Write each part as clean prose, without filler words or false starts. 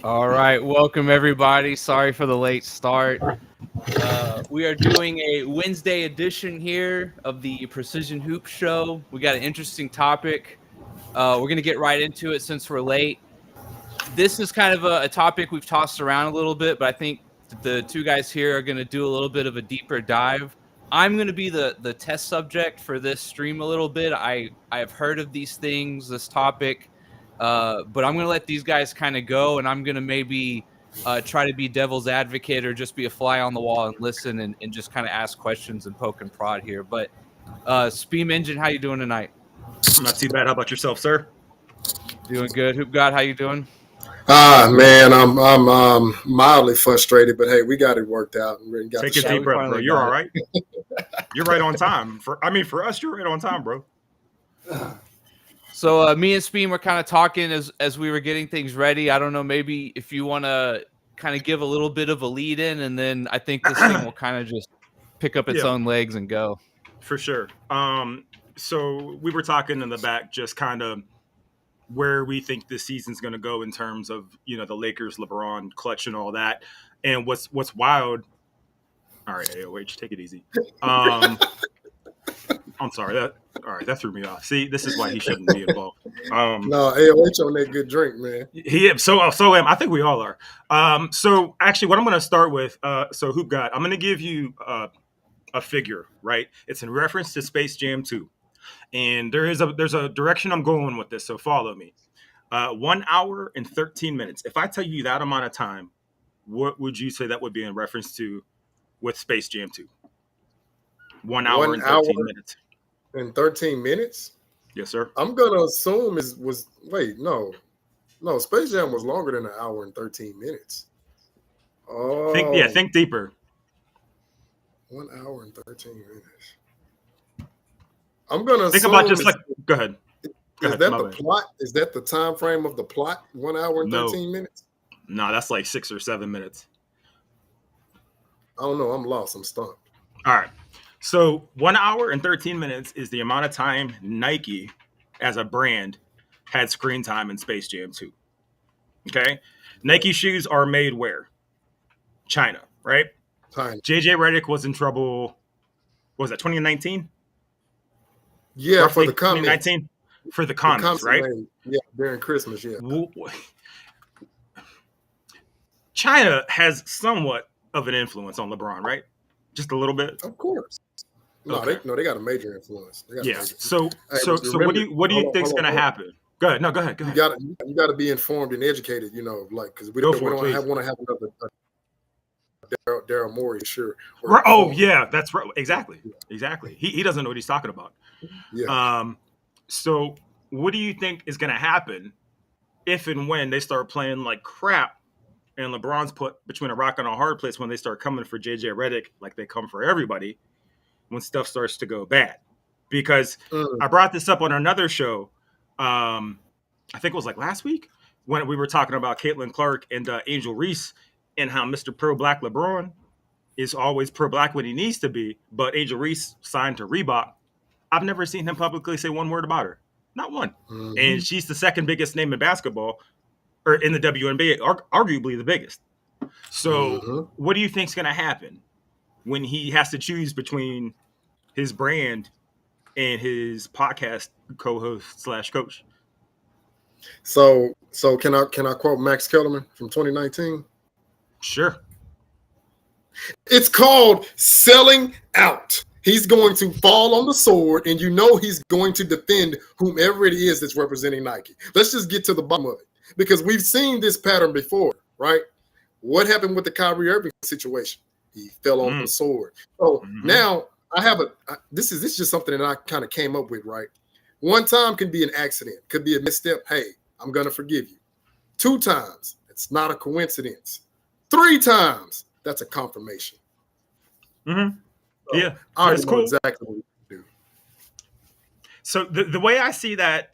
All right, welcome everybody. Sorry for the late start. We are doing a Wednesday edition here of the Precision Hoop Show. We got an interesting topic. We're going to get right into it since we're late. This is kind of a topic we've tossed around a little bit, but I think the two guys here are going to do a little bit of a deeper dive. I'm going to be the test subject for this stream a little bit. I have heard of these things, this topic, but I'm going to let these guys kind of go, and I'm going to maybe try to be devil's advocate or just be a fly on the wall and listen and just kind of ask questions and poke and prod here. But Speam Engine, how you doing tonight? Not too bad. How about yourself, sir? Doing good. Hoop God, how you doing? Man, I'm mildly frustrated, but hey, we got it worked out. And got Take a deep breath, bro. You're all right. You're right on time. For us, you're right on time, bro. So me and Speem were kind of talking as we were getting things ready. I don't know, maybe if you want to kind of give a little bit of a lead in, and then I think this thing will kind of just pick up its own legs and go. For sure. So we were talking in the back, just kind of where we think this season's going to go in terms of, the Lakers, LeBron, Clutch, and all that. And what's wild. All right, AOH, take it easy. I'm sorry. That threw me off. See, this is why he shouldn't be involved. No, AOH on that good drink, man. Yeah, so am. I think we all are. So actually, what I'm going to start with, so Hoop God, I'm going to give you a figure, right? It's in reference to Space Jam 2. And there's a direction I'm going with this, so follow me. 1 hour and 13 minutes. If I tell you that amount of time, what would you say that would be in reference to with Space Jam 2? 1 hour and 13 minutes. And 13 minutes? Yes, sir. I'm gonna assume no, Space Jam was longer than an hour and 13 minutes. Oh, think deeper. 1 hour and 13 minutes. I'm gonna think about just like. Go ahead. Is that the plot? Is that the time frame of the plot? 1 hour and 13 minutes? No, that's like 6 or 7 minutes. I don't know. I'm lost. I'm stumped. All right. So 1 hour and 13 minutes is the amount of time Nike, as a brand, had screen time in Space Jam 2. Okay. Nike shoes are made where? China, right? China. JJ Redick was in trouble. What was that, 2019? Yeah, roughly for the comments. 2019 for the comments, right? Yeah, during Christmas, yeah. China has somewhat of an influence on LeBron, right? Just a little bit. Of course. No, okay. They got a major influence. So what do you think is going to happen? Go ahead. No, go ahead. You got to be informed and educated. Because we don't want to have another Daryl Morey, sure. Yeah, that's right. Exactly. He doesn't know what he's talking about. Yeah. So what do you think is going to happen if and when they start playing like crap and LeBron's put between a rock and a hard place when they start coming for JJ Redick like they come for everybody when stuff starts to go bad? Because I brought this up on another show. I think it was like last week when we were talking about Caitlin Clark and Angel Reese and how Mr. Pro-Black LeBron is always pro-Black when he needs to be, but Angel Reese signed to Reebok. I've never seen him publicly say one word about her. Not one. Mm-hmm. And she's the second biggest name in basketball, or in the WNBA, arguably the biggest. So what do you think's going to happen when he has to choose between his brand and his podcast co-host / coach? So can I quote Max Kellerman from 2019? Sure. It's called selling out. He's going to fall on the sword, and he's going to defend whomever it is that's representing Nike. Let's just get to the bottom of it, because we've seen this pattern before, right? What happened with the Kyrie Irving situation? He fell on the sword. So now I have this is just something that I kind of came up with, right? One time can be an accident, could be a misstep. Hey, I'm going to forgive you. 2 times, it's not a coincidence. 3 times, that's a confirmation. Mm-hmm. So yeah, that's cool. Exactly what we do. So the way I see that,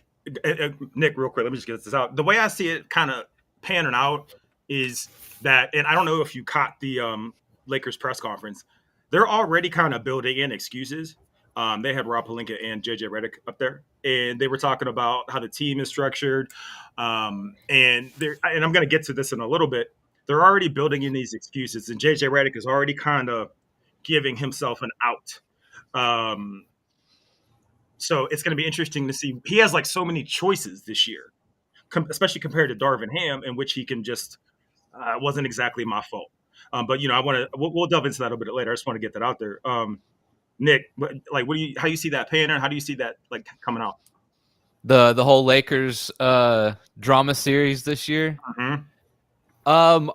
Nick, real quick, let me just get this out. The way I see it kind of panning out is that, and I don't know if you caught the Lakers press conference, they're already kind of building in excuses. They had Rob Pelinka and JJ Redick up there. and they were talking about how the team is structured. And I'm going to get to this in a little bit. They're already building in these excuses, and JJ Redick is already kind of giving himself an out. So it's going to be interesting to see. He has like so many choices this year, especially compared to Darvin Ham, in which he can just wasn't exactly my fault. But I want to we'll delve into that a little bit later. I just want to get that out there. Nick, how do you see that panning? How do you see that like coming out? The whole Lakers drama series this year. Mm-hmm.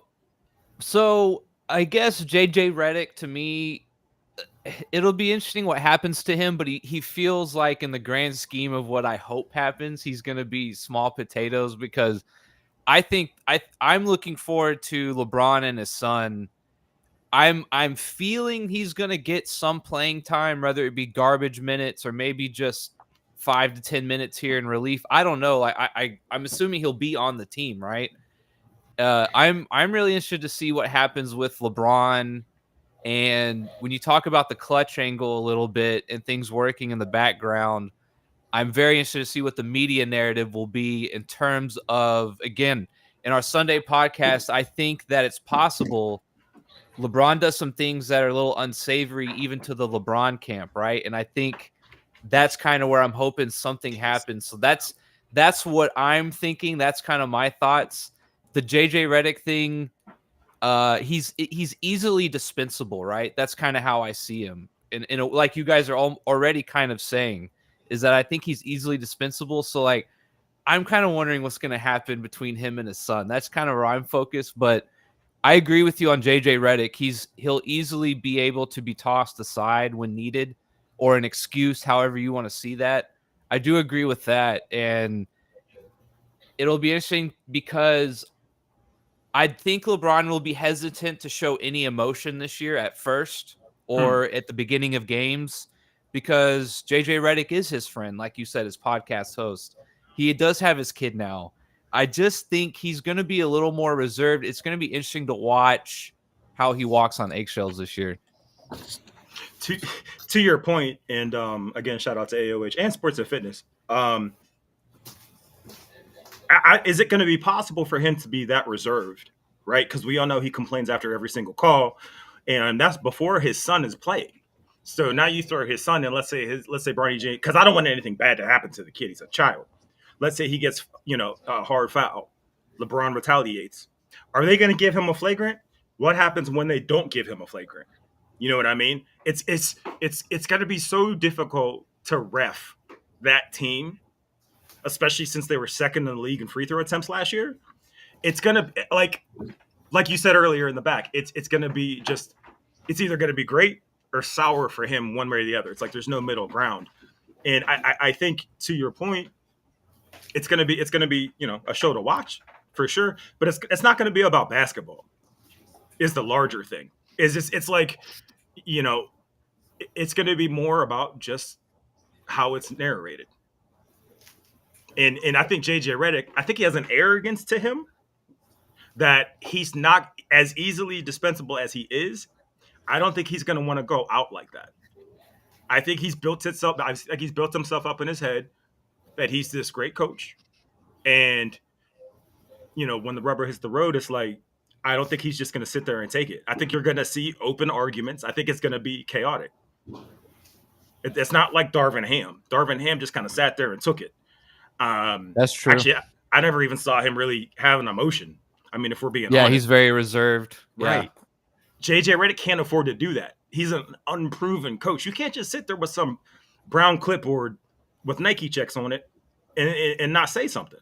So I guess JJ Redick, to me, it'll be interesting what happens to him, but he feels like in the grand scheme of what I hope happens, he's going to be small potatoes, because I think I'm looking forward to LeBron and his son. I'm feeling he's going to get some playing time, whether it be garbage minutes or maybe just 5 to 10 minutes here in relief. I don't know. I'm assuming he'll be on the team, right? I'm really interested to see what happens with LeBron. And when you talk about the clutch angle a little bit and things working in the background, I'm very interested to see what the media narrative will be in terms of, again, in our Sunday podcast, I think that it's possible LeBron does some things that are a little unsavory even to the LeBron camp, right? And I think that's kind of where I'm hoping something happens. So that's what I'm thinking. That's kind of my thoughts. The JJ Redick thing, he's easily dispensable, right? That's kind of how I see him. And like you guys are already kind of saying, is that I think he's easily dispensable. So like, I'm kind of wondering what's going to happen between him and his son. That's kind of where I'm focused. But I agree with you on JJ Redick. He'll easily be able to be tossed aside when needed, or an excuse, however you want to see that. I do agree with that. And it'll be interesting because I think LeBron will be hesitant to show any emotion this year at first or at the beginning of games, because JJ Redick is his friend, like you said, his podcast host. He does have his kid now. I just think he's going to be a little more reserved. It's going to be interesting to watch how he walks on eggshells this year. To your point, and again, shout out to AOH and Sports and Fitness. Is it going to be possible for him to be that reserved, right? Because we all know he complains after every single call, and that's before his son is playing. So now you throw his son in. Let's say Bronny James, because I don't want anything bad to happen to the kid. He's a child. Let's say he gets a hard foul. LeBron retaliates. Are they going to give him a flagrant? What happens when they don't give him a flagrant? You know what I mean? It's going to be so difficult to ref that team, especially since they were second in the league in free throw attempts last year. It's gonna like you said earlier in the back. It's gonna be it's either gonna be great or sour for him one way or the other. It's like there's no middle ground. And I think, to your point, it's gonna be a show to watch for sure. But it's not gonna be about basketball. Is the larger thing. It's like, it's gonna be more about just how it's narrated. And I think JJ Redick, I think he has an arrogance to him that he's not as easily dispensable as he is. I don't think he's going to want to go out like that. I think he's built himself up in his head that he's this great coach. And, when the rubber hits the road, it's like, I don't think he's just going to sit there and take it. I think you're going to see open arguments. I think it's going to be chaotic. It's not like Darvin Ham. Darvin Ham just kind of sat there and took it. That's true. Actually, I never even saw him really have an emotion. I mean, if we're being honest. Yeah, he's very reserved. Right. Yeah. JJ Redick can't afford to do that. He's an unproven coach. You can't just sit there with some brown clipboard with Nike checks on it and not say something.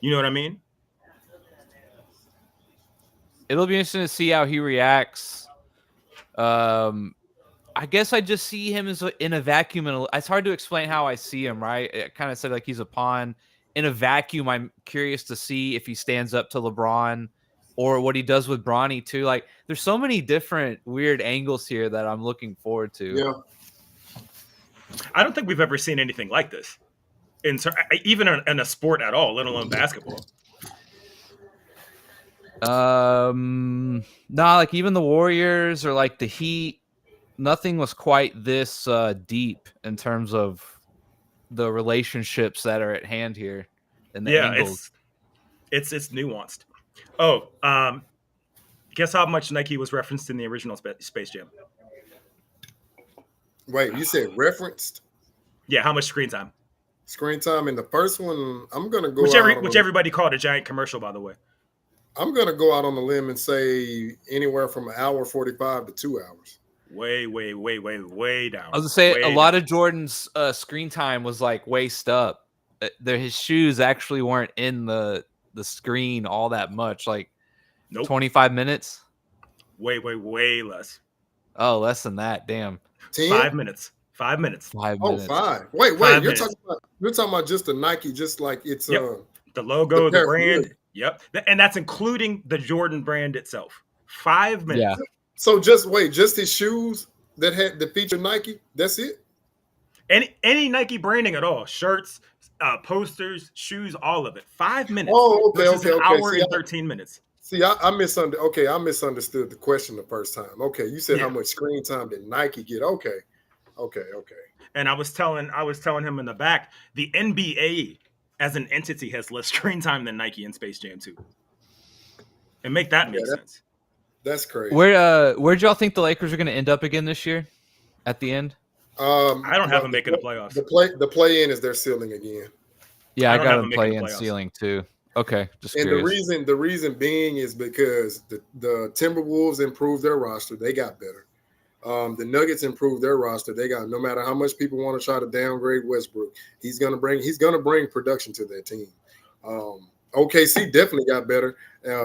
You know what I mean? It'll be interesting to see how he reacts. I guess I just see him as in a vacuum. It's hard to explain how I see him, right? I kind of said like he's a pawn. In a vacuum, I'm curious to see if he stands up to LeBron or what he does with Bronny too. Like, there's so many different weird angles here that I'm looking forward to. Yeah. I don't think we've ever seen anything like this, even in a sport at all, let alone basketball. Like even the Warriors or like the Heat, nothing was quite this deep in terms of the relationships that are at hand here and the Yeah, angles. it's nuanced. Oh, guess how much Nike was referenced in the original Space Jam? Wait, you said referenced Yeah, how much screen time? screen time in the first one? I'm gonna go Which everybody called a giant commercial, by the way. I'm gonna go out on a limb and say anywhere from an hour 45 to 2 hours. Way down. I was gonna say way a lot down. of Jordan's screen time was like waist up. His shoes actually weren't in the screen all that much, like Nope. 25 minutes. Way less. Oh, less than that. Damn. 10? 5 minutes. 5 minutes. 5 Oh, minutes. 5. Wait, 5 you're minutes. talking about just the Nike, just like it's Yep. The logo, the paraphernalia. brand. Yep. And that's including the Jordan brand itself. 5 minutes. Yeah. So just his shoes that feature Nike. That's it. Any Nike branding at all, shirts, posters, shoes, all of it. 5 minutes. Oh, okay, versus an hour and 13 minutes. See, I misunderstood. Okay, I misunderstood the question the first time. Okay, you said how Yeah. much screen time did Nike get? Okay. And I was telling him in the back, the NBA as an entity has less screen time than Nike in Space Jam 2. And make that make sense. That's crazy. Where'd y'all think the Lakers are going to end up again this year? At the end? I don't have them making the playoffs. The play in is their ceiling again. Yeah, I don't got have them them making play the in playoffs. ceiling too. Okay, just And curious. the reason being is because the Timberwolves improved their roster, they got better. The Nuggets improved their roster. They got, no matter how much people want to try to downgrade Westbrook, he's gonna bring production to their team. OKC definitely got better.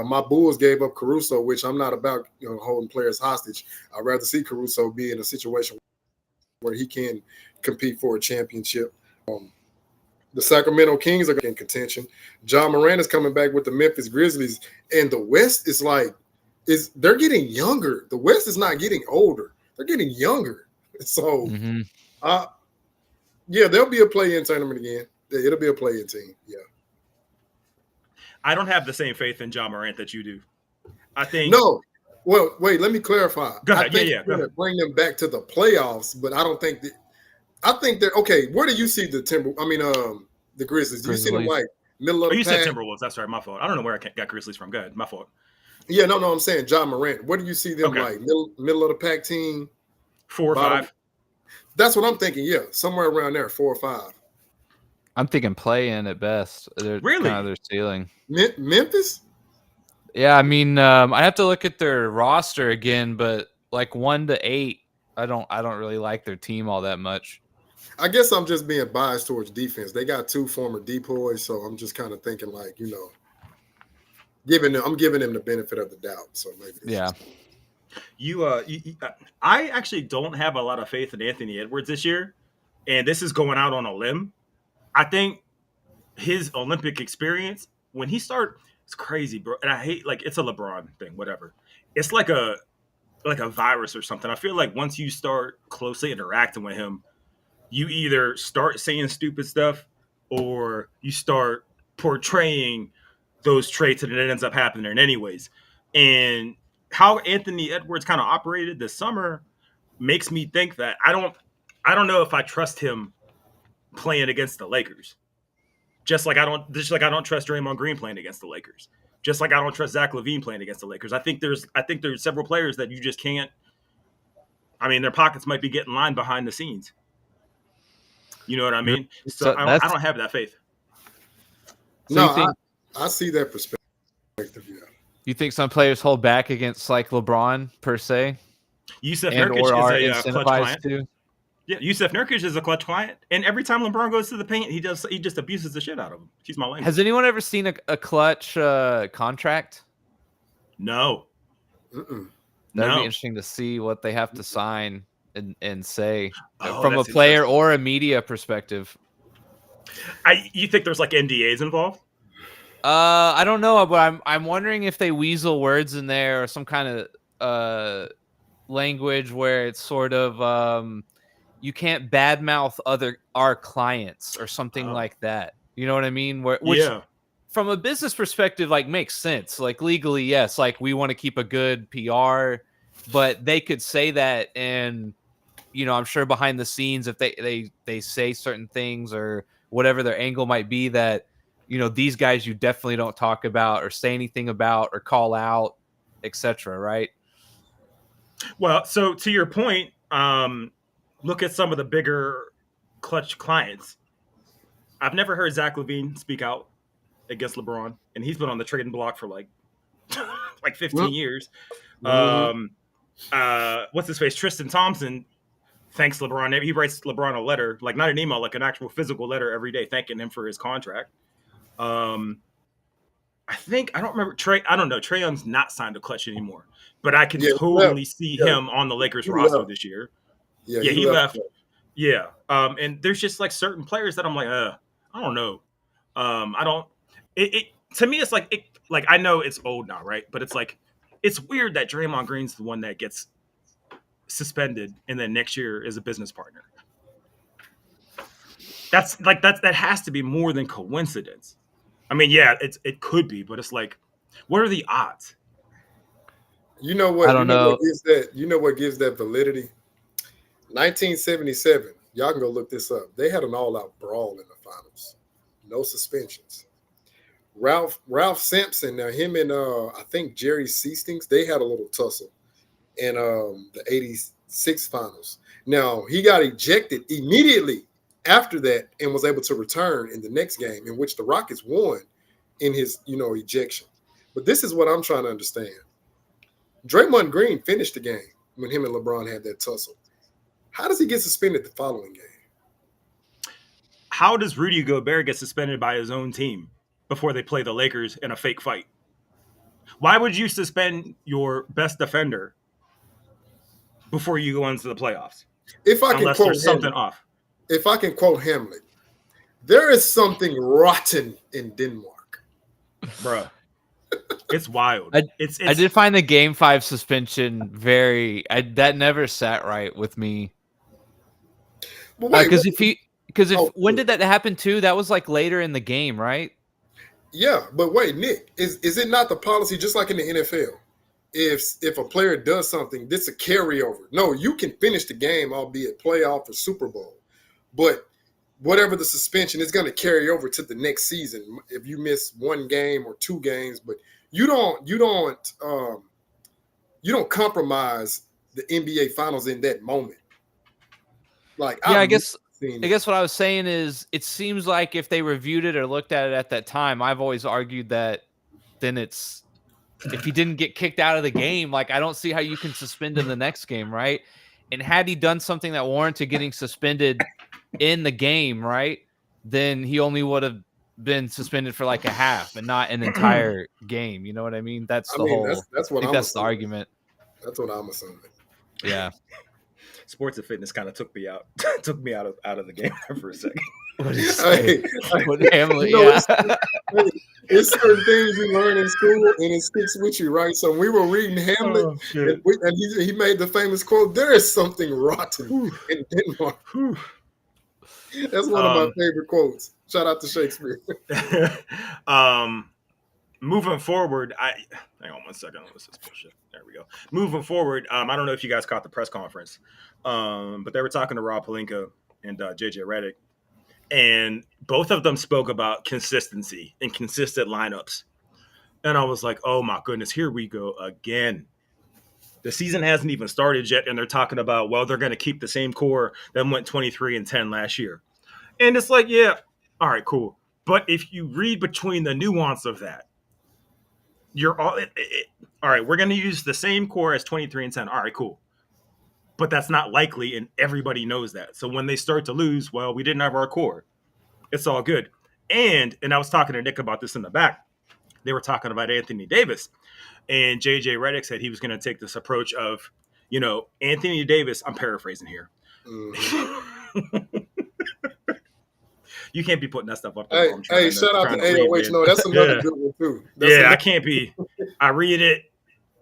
My Bulls gave up Caruso, which I'm not about holding players hostage. I'd rather see Caruso be in a situation where he can compete for a championship. The Sacramento Kings are in contention. John Moran is coming back with the Memphis Grizzlies, and the West is they're getting younger. The West is not getting older; they're getting younger. So, yeah, there'll be a play-in tournament again. It'll be a play-in team. Yeah. I don't have the same faith in John Morant that you do. I think No. Well, wait. Let me clarify. Go ahead. I think Go ahead. bring them back to the playoffs, but I don't think that. I think they're okay. Where do you see the the Grizzlies? Do you see them like middle of the you pack? said Timberwolves. That's right. My fault. I don't know where I got Grizzlies from. Go ahead. My fault. Yeah, no, I'm saying John Morant. Where do you see them Okay. like middle of the pack team? 4 or bottom? 5. That's what I'm thinking. Yeah, somewhere around there, 4 or 5. I'm thinking play in at best. They're Really? kind of their ceiling. Memphis? Yeah, I mean, I have to look at their roster again, but like 1 to 8, I don't really like their team all that much. I guess I'm just being biased towards defense. They got 2 former depoys, so I'm just kind of thinking like, I'm giving them the benefit of the doubt. So maybe Yeah. I actually don't have a lot of faith in Anthony Edwards this year, and this is going out on a limb. I think his Olympic experience, when he started, it's crazy, bro. And I hate, it's a LeBron thing, whatever. It's like a virus or something. I feel like once you start closely interacting with him, you either start saying stupid stuff or you start portraying those traits, and it ends up happening anyways. And how Anthony Edwards kind of operated this summer makes me think that I don't know if I trust him playing against the Lakers. Just like I don't trust Draymond Green playing against the Lakers. Just like I don't trust Zach LaVine playing against the Lakers. I think there's several players that you just can't. I mean, their pockets might be getting lined behind the scenes. You know what I mean? So I don't have that faith. So I see that perspective. Yeah. You think some players hold back against like LeBron per se? Yusuf and Nurkic or are is a clutch incentivized client. to? Yeah, Yusuf Nurkic is a clutch client, and every time LeBron goes to the paint, he just abuses the shit out of him. Excuse my language. Has anyone ever seen a clutch contract? No. Mm-mm. That'd be interesting to see what they have to sign and say from a that's player or a media perspective. You think there's like NDAs involved? I don't know, but I'm wondering if they weasel words in there or some kind of language where it's sort of you can't badmouth our clients or something like that. You know what I mean? Which from a business perspective, like makes sense. Like legally, yes, like we want to keep a good PR, but they could say that and I'm sure behind the scenes, if they say certain things or whatever their angle might be, that these guys you definitely don't talk about or say anything about or call out, etc. Right? Well, so to your point, look at some of the bigger Clutch clients. I've never heard Zach LaVine speak out against LeBron, and he's been on the trading block for like 15 years. Mm-hmm. What's his face? Tristan Thompson thanks LeBron. He writes LeBron a letter, like not an email, like an actual physical letter every day, thanking him for his contract. I don't remember Trey. I don't know. Trae Young's not signed to Clutch anymore, but I can totally see him on the Lakers roster this year. Yeah, he left. Yeah. And there's just like certain players that I'm like, I don't know. I don't. It to me, it's like I know it's old now, right? But it's like it's weird that Draymond Green's the one that gets suspended, and then next year is a business partner. That has to be more than coincidence. I mean, yeah, it could be, but it's like, what are the odds? You know what? I don't know. What gives that? You know what gives that validity? 1977. Y'all can go look this up. They had an all-out brawl in the finals. No suspensions. Ralph Sampson. Now him and I think Jerry Seastings. They had a little tussle in the '86 finals. Now he got ejected immediately after that and was able to return in the next game, in which the Rockets won in his ejection. But this is what I'm trying to understand. Draymond Green finished the game when him and LeBron had that tussle. How does he get suspended the following game? How does Rudy Gobert get suspended by his own team before they play the Lakers in a fake fight? Why would you suspend your best defender before you go into the playoffs? Unless there's something off. If I can quote Hamlet, there is something rotten in Denmark. Bruh. It's wild. I did find the Game 5 suspension that never sat right with me. Because when did that happen too? That was like later in the game, right? Yeah, but wait, Nick, is it not the policy just like in the NFL? If a player does something, this a carryover. No, you can finish the game, albeit playoff or Super Bowl, but whatever the suspension is going to carry over to the next season. If you miss one game or two games, but you don't compromise the NBA Finals in that moment. Like, yeah, I guess what I was saying is it seems like if they reviewed it or looked at it at that time, I've always argued that then it's if he didn't get kicked out of the game, like I don't see how you can suspend him the next game, right? And had he done something that warranted getting suspended in the game, right, then he only would have been suspended for like a half and not an entire game. You know what I mean? That's the argument. That's what I'm assuming. Yeah. Sports and fitness kind of took me out out of the game for a second. It's certain things you learn in school and it sticks with you, right? So we were reading Hamlet, and he made the famous quote, "There is something rotten in Denmark." That's one of my favorite quotes. Shout out to Shakespeare. Moving forward, hang on 1 second. What's this bullshit? There we go. Moving forward, I don't know if you guys caught the press conference, but they were talking to Rob Pelinka and JJ Redick, and both of them spoke about consistency and consistent lineups. And I was like, oh my goodness, here we go again. The season hasn't even started yet, and they're talking about, well, they're going to keep the same core that went 23-10 last year. And it's like, yeah, all right, cool. But if you read between the nuance of that, you're all right, we're going to use the same core as 23-10. All right, cool. But that's not likely, and everybody knows that. So when they start to lose, well, we didn't have our core. It's all good. And I was talking to Nick about this in the back. They were talking about Anthony Davis. And JJ Redick said he was going to take this approach of, Anthony Davis, I'm paraphrasing here. Mm-hmm. You can't be putting that stuff up there. Hey, shout out to AOH. No, that's another good one, too. I can't be. I read it.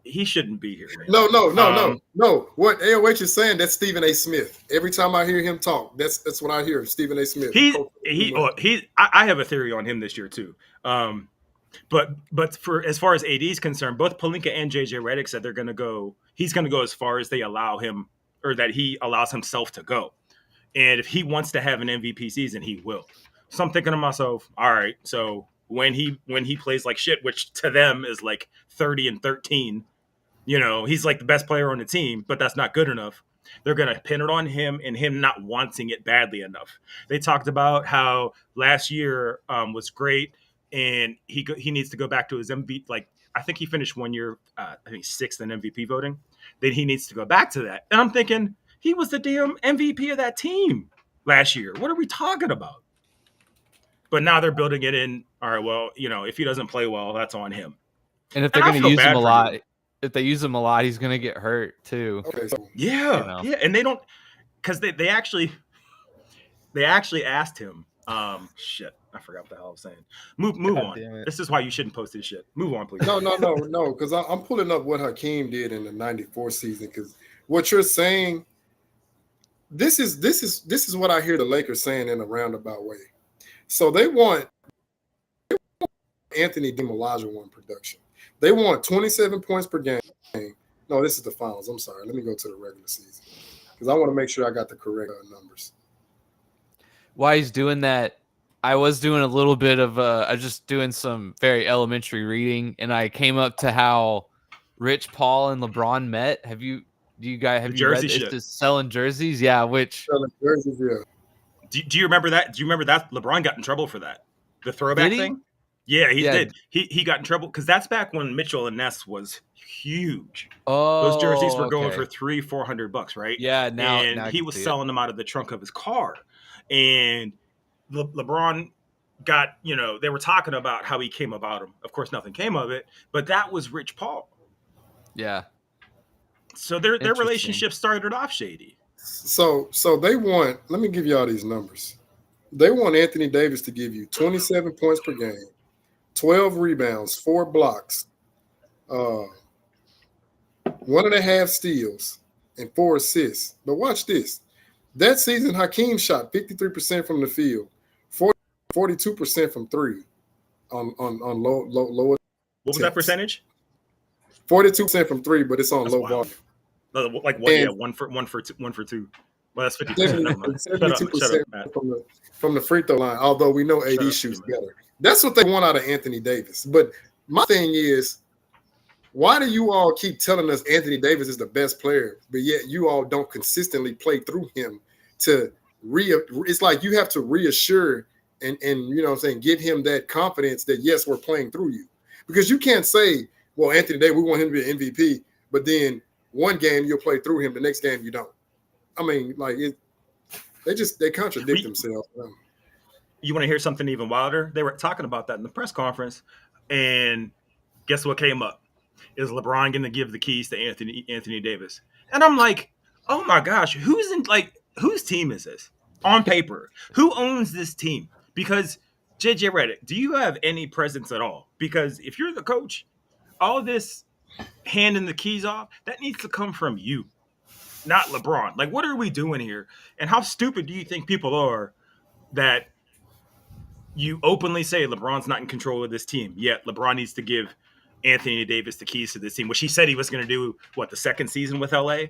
He shouldn't be here, man. No. What AOH is saying, that's Stephen A. Smith. Every time I hear him talk, that's what I hear, Stephen A. Smith. I have a theory on him this year, too. But for as far as AD is concerned, both Pelinka and JJ Redick said they're going to go. He's going to go as far as they allow him or that he allows himself to go. And if he wants to have an MVP season, he will. So I'm thinking to myself, all right, so when he plays like shit, which to them is like 30-13, he's like the best player on the team, but that's not good enough. They're going to pin it on him and him not wanting it badly enough. They talked about how last year was great, and he needs to go back to his MVP. Like, I think he finished 1 year, I think 6th in MVP voting. Then he needs to go back to that. And I'm thinking, he was the damn MVP of that team last year. What are we talking about? But now they're building it in. All right, well, if he doesn't play well, that's on him. And if they're going to use him a lot, if they use him a lot, he's going to get hurt too. Okay, so yeah, and they don't, because they actually asked him. Shit, I forgot what the hell I was saying. Move on. This is why you shouldn't post this shit. Move on, please. No, because I'm pulling up what Hakeem did in the '94 season. Because what you're saying, this is what I hear the Lakers saying in a roundabout way. So they want Anthony Olajuwon production. They want 27 points per game. No, this is the finals. I'm sorry. Let me go to the regular season because I want to make sure I got the correct numbers. While he's doing that, I was doing a little bit of I was just doing some very elementary reading, and I came up to how Rich Paul and LeBron met. Have you read this? Just selling jerseys? Yeah, selling jerseys, yeah. Do you remember that? Do you remember that LeBron got in trouble for that? The throwback thing? Yeah, he did. He got in trouble because that's back when Mitchell and Ness was huge. Oh, those jerseys were going for $300-400, right? Yeah, now he was selling them out of the trunk of his car, and LeBron got, they were talking about how he came about him. Of course, nothing came of it, but that was Rich Paul. Yeah. So their relationship started off shady. So they want. Let me give y'all these numbers. They want Anthony Davis to give you 27 points per game, 12 rebounds, 4 blocks, 1.5 steals, and 4 assists. But watch this. That season, Hakeem shot 53% from the field, 42% from three on lower. What was that percentage? 42% from three, but it's on low volume. Like one for two. Well, that's 50%. 72% from the free throw line. Although we know AD shoots better. That's what they want out of Anthony Davis. But my thing is, why do you all keep telling us Anthony Davis is the best player, but yet you all don't consistently play through him to it's like you have to reassure and give him that confidence that yes, we're playing through you. Because you can't say, well, Anthony Davis, we want him to be an MVP, but then one game you'll play through him, the next game you don't. I mean, like they contradict themselves. You want to hear something even wilder? They were talking about that in the press conference, and guess what came up? Is LeBron going to give the keys to Anthony Davis? And I'm like, oh my gosh, whose team is this on paper? Who owns this team? Because JJ Redick, do you have any presence at all? Because if you're the coach, all this handing the keys off, that needs to come from you, not LeBron. Like, what are we doing here? And how stupid do you think people are that you openly say LeBron's not in control of this team, yet LeBron needs to give Anthony Davis the keys to this team, which he said he was going to do, the second season with LA?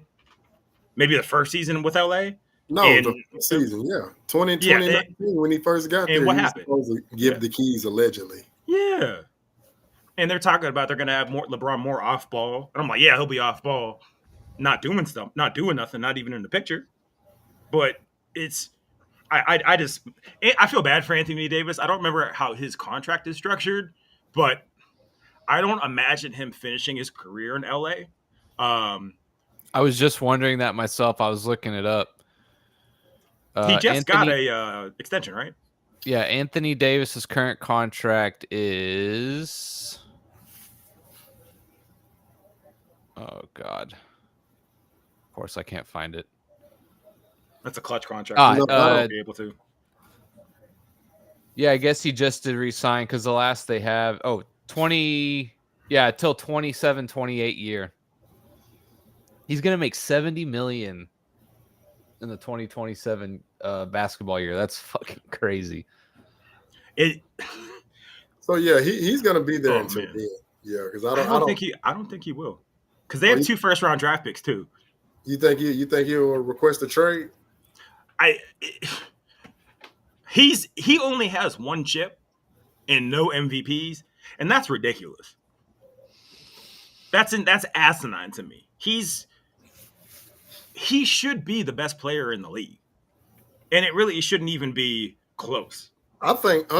Maybe the first season with LA? No, the season, yeah. 2019 when he first got there. And what happened? He was supposed to give the keys, allegedly. Yeah. And they're talking about they're going to have LeBron more off ball. And I'm like, yeah, he'll be off ball, not doing stuff, not doing nothing, not even in the picture. But I feel bad for Anthony Davis. I don't remember how his contract is structured, but I don't imagine him finishing his career in LA. I was just wondering that myself. I was looking it up. He just got a extension, right? Yeah, Anthony Davis's current contract is. Oh God! Of course, I can't find it. That's a clutch contract. I won't be able to. Yeah, I guess he just did resign because the last they have 20. Yeah, till 27-28 year. He's gonna make $70 million in the 2027 basketball year. That's fucking crazy. So yeah, he's gonna be there until then. Yeah, because I don't think he will. Because they have 2 first-round draft picks too. You think he'll request a trade? He only has one chip and no MVPs, and that's ridiculous. That's asinine to me. He should be the best player in the league, and it shouldn't even be close. I think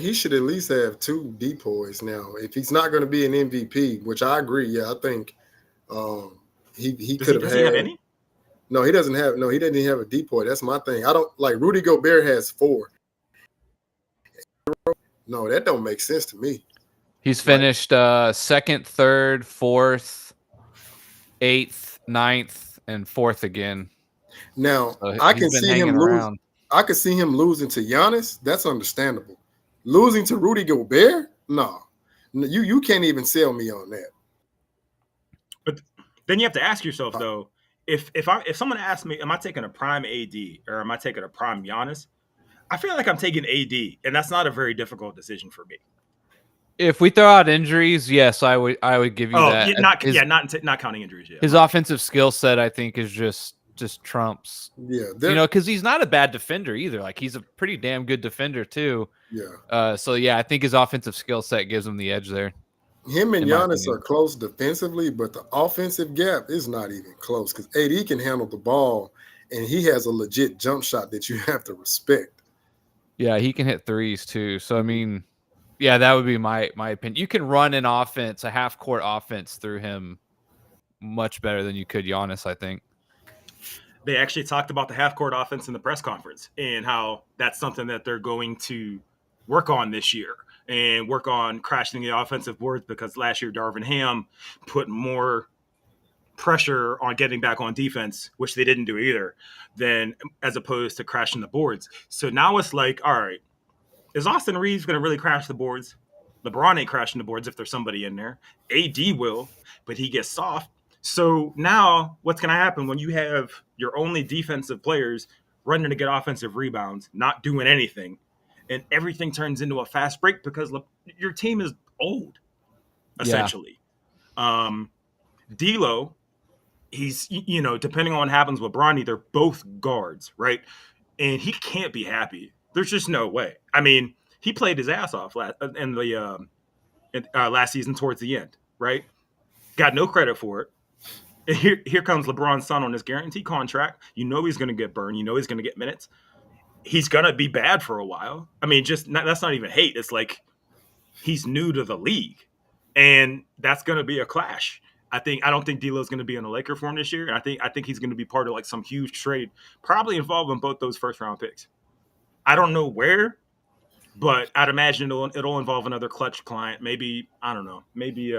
he should at least have 2 depoys now. If he's not going to be an MVP, which I agree, yeah, I think he could have Does had. he have any? No, he doesn't have. No, he doesn't even have a depoy. That's my thing. I don't like Rudy Gobert has 4. No, that don't make sense to me. He's finished second, third, fourth, 8th, 9th, and 4th again. Now So I can see him lose. around. I could see him losing to Giannis. That's understandable. Losing to Rudy Gobert, no, you can't even sell me on that. But then you have to ask yourself though, if someone asks me, am I taking a prime AD or am I taking a prime Giannis? I feel like I'm taking AD, and that's not a very difficult decision for me. If we throw out injuries, yes, I would give you that. Not counting injuries. Yeah, his offensive skill set, I think, is just trumps. Yeah, because he's not a bad defender either. Like he's a pretty damn good defender too. Yeah. So yeah, I think his offensive skill set gives him the edge there. Him and Giannis are close defensively, but the offensive gap is not even close because AD can handle the ball, and he has a legit jump shot that you have to respect. Yeah, he can hit threes too. So I mean, yeah, that would be my opinion. You can run an offense, a half court offense through him much better than you could Giannis, I think. They actually talked about the half court offense in the press conference and how that's something that they're going to work on this year and work on crashing the offensive boards because last year Darvin Ham put more pressure on getting back on defense, which they didn't do either, than as opposed to crashing the boards. So now it's like, all right, is Austin Reeves going to really crash the boards? LeBron ain't crashing the boards if there's somebody in there. AD will, but he gets soft. So now what's going to happen when you have your only defensive players running to get offensive rebounds, not doing anything, and everything turns into a fast break because your team is old, essentially. Yeah. D'Lo, he's, depending on what happens with Bronny, they're both guards, right? And he can't be happy. There's just no way. I mean, he played his ass off last season towards the end, right? Got no credit for it. And here comes LeBron's son on his guaranteed contract. You know he's going to get burned. You know he's going to get minutes. He's going to be bad for a while. I mean, that's not even hate. It's like he's new to the league. And that's going to be a clash. I don't think D'Lo's going to be in a Laker form this year. And I think he's going to be part of like some huge trade, probably involving both those first round picks. I don't know where, but I'd imagine it'll involve another Klutch client. Maybe, I don't know. Maybe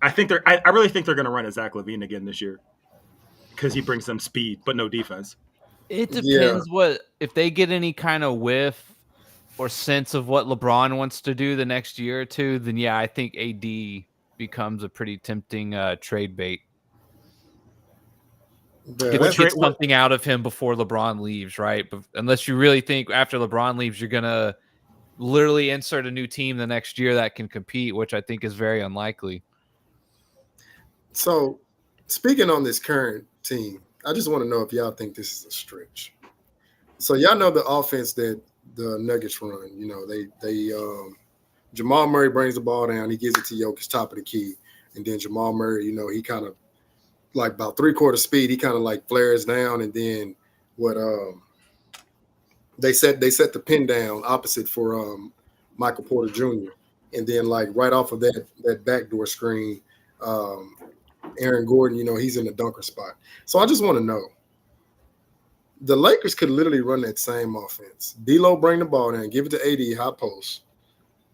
I really think they're going to run a Zach LaVine again this year because he brings them speed but no defense. It depends if they get any kind of whiff or sense of what LeBron wants to do the next year or two, then yeah, I think AD becomes a pretty tempting trade bait. Get something out of him before LeBron leaves, right? But unless you really think after LeBron leaves, you're going to literally insert a new team the next year that can compete, which I think is very unlikely. So, speaking on this current team, I just want to know if y'all think this is a stretch. So, y'all know the offense that the Nuggets run. They Jamal Murray brings the ball down. He gives it to Jokic, top of the key. And then Jamal Murray, he kind of like about 3/4 speed. He kind of like flares down. And then they set the pin down opposite for Michael Porter Jr. And then like right off of that backdoor screen, Aaron Gordon, he's in the dunker spot. So I just want to know, the Lakers could literally run that same offense. D'Lo bring the ball down, give it to AD, high post.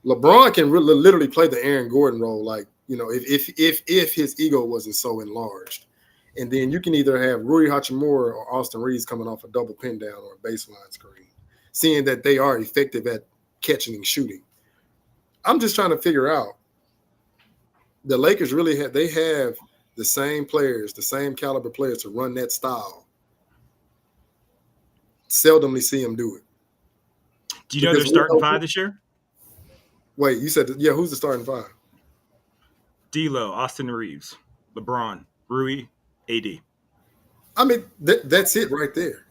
LeBron can literally play the Aaron Gordon role, like, if his ego wasn't so enlarged. And then you can either have Rui Hachimura or Austin Reeves coming off a double pin down or a baseline screen, seeing that they are effective at catching and shooting. I'm just trying to figure out, the Lakers really have the same players, the same caliber players to run that style. Seldomly see them do it. Do you know they're starting 5 this year? Wait, you said, yeah, who's the starting 5? D'Lo, Austin Reeves, LeBron, Rui, AD. I mean, that's it right there.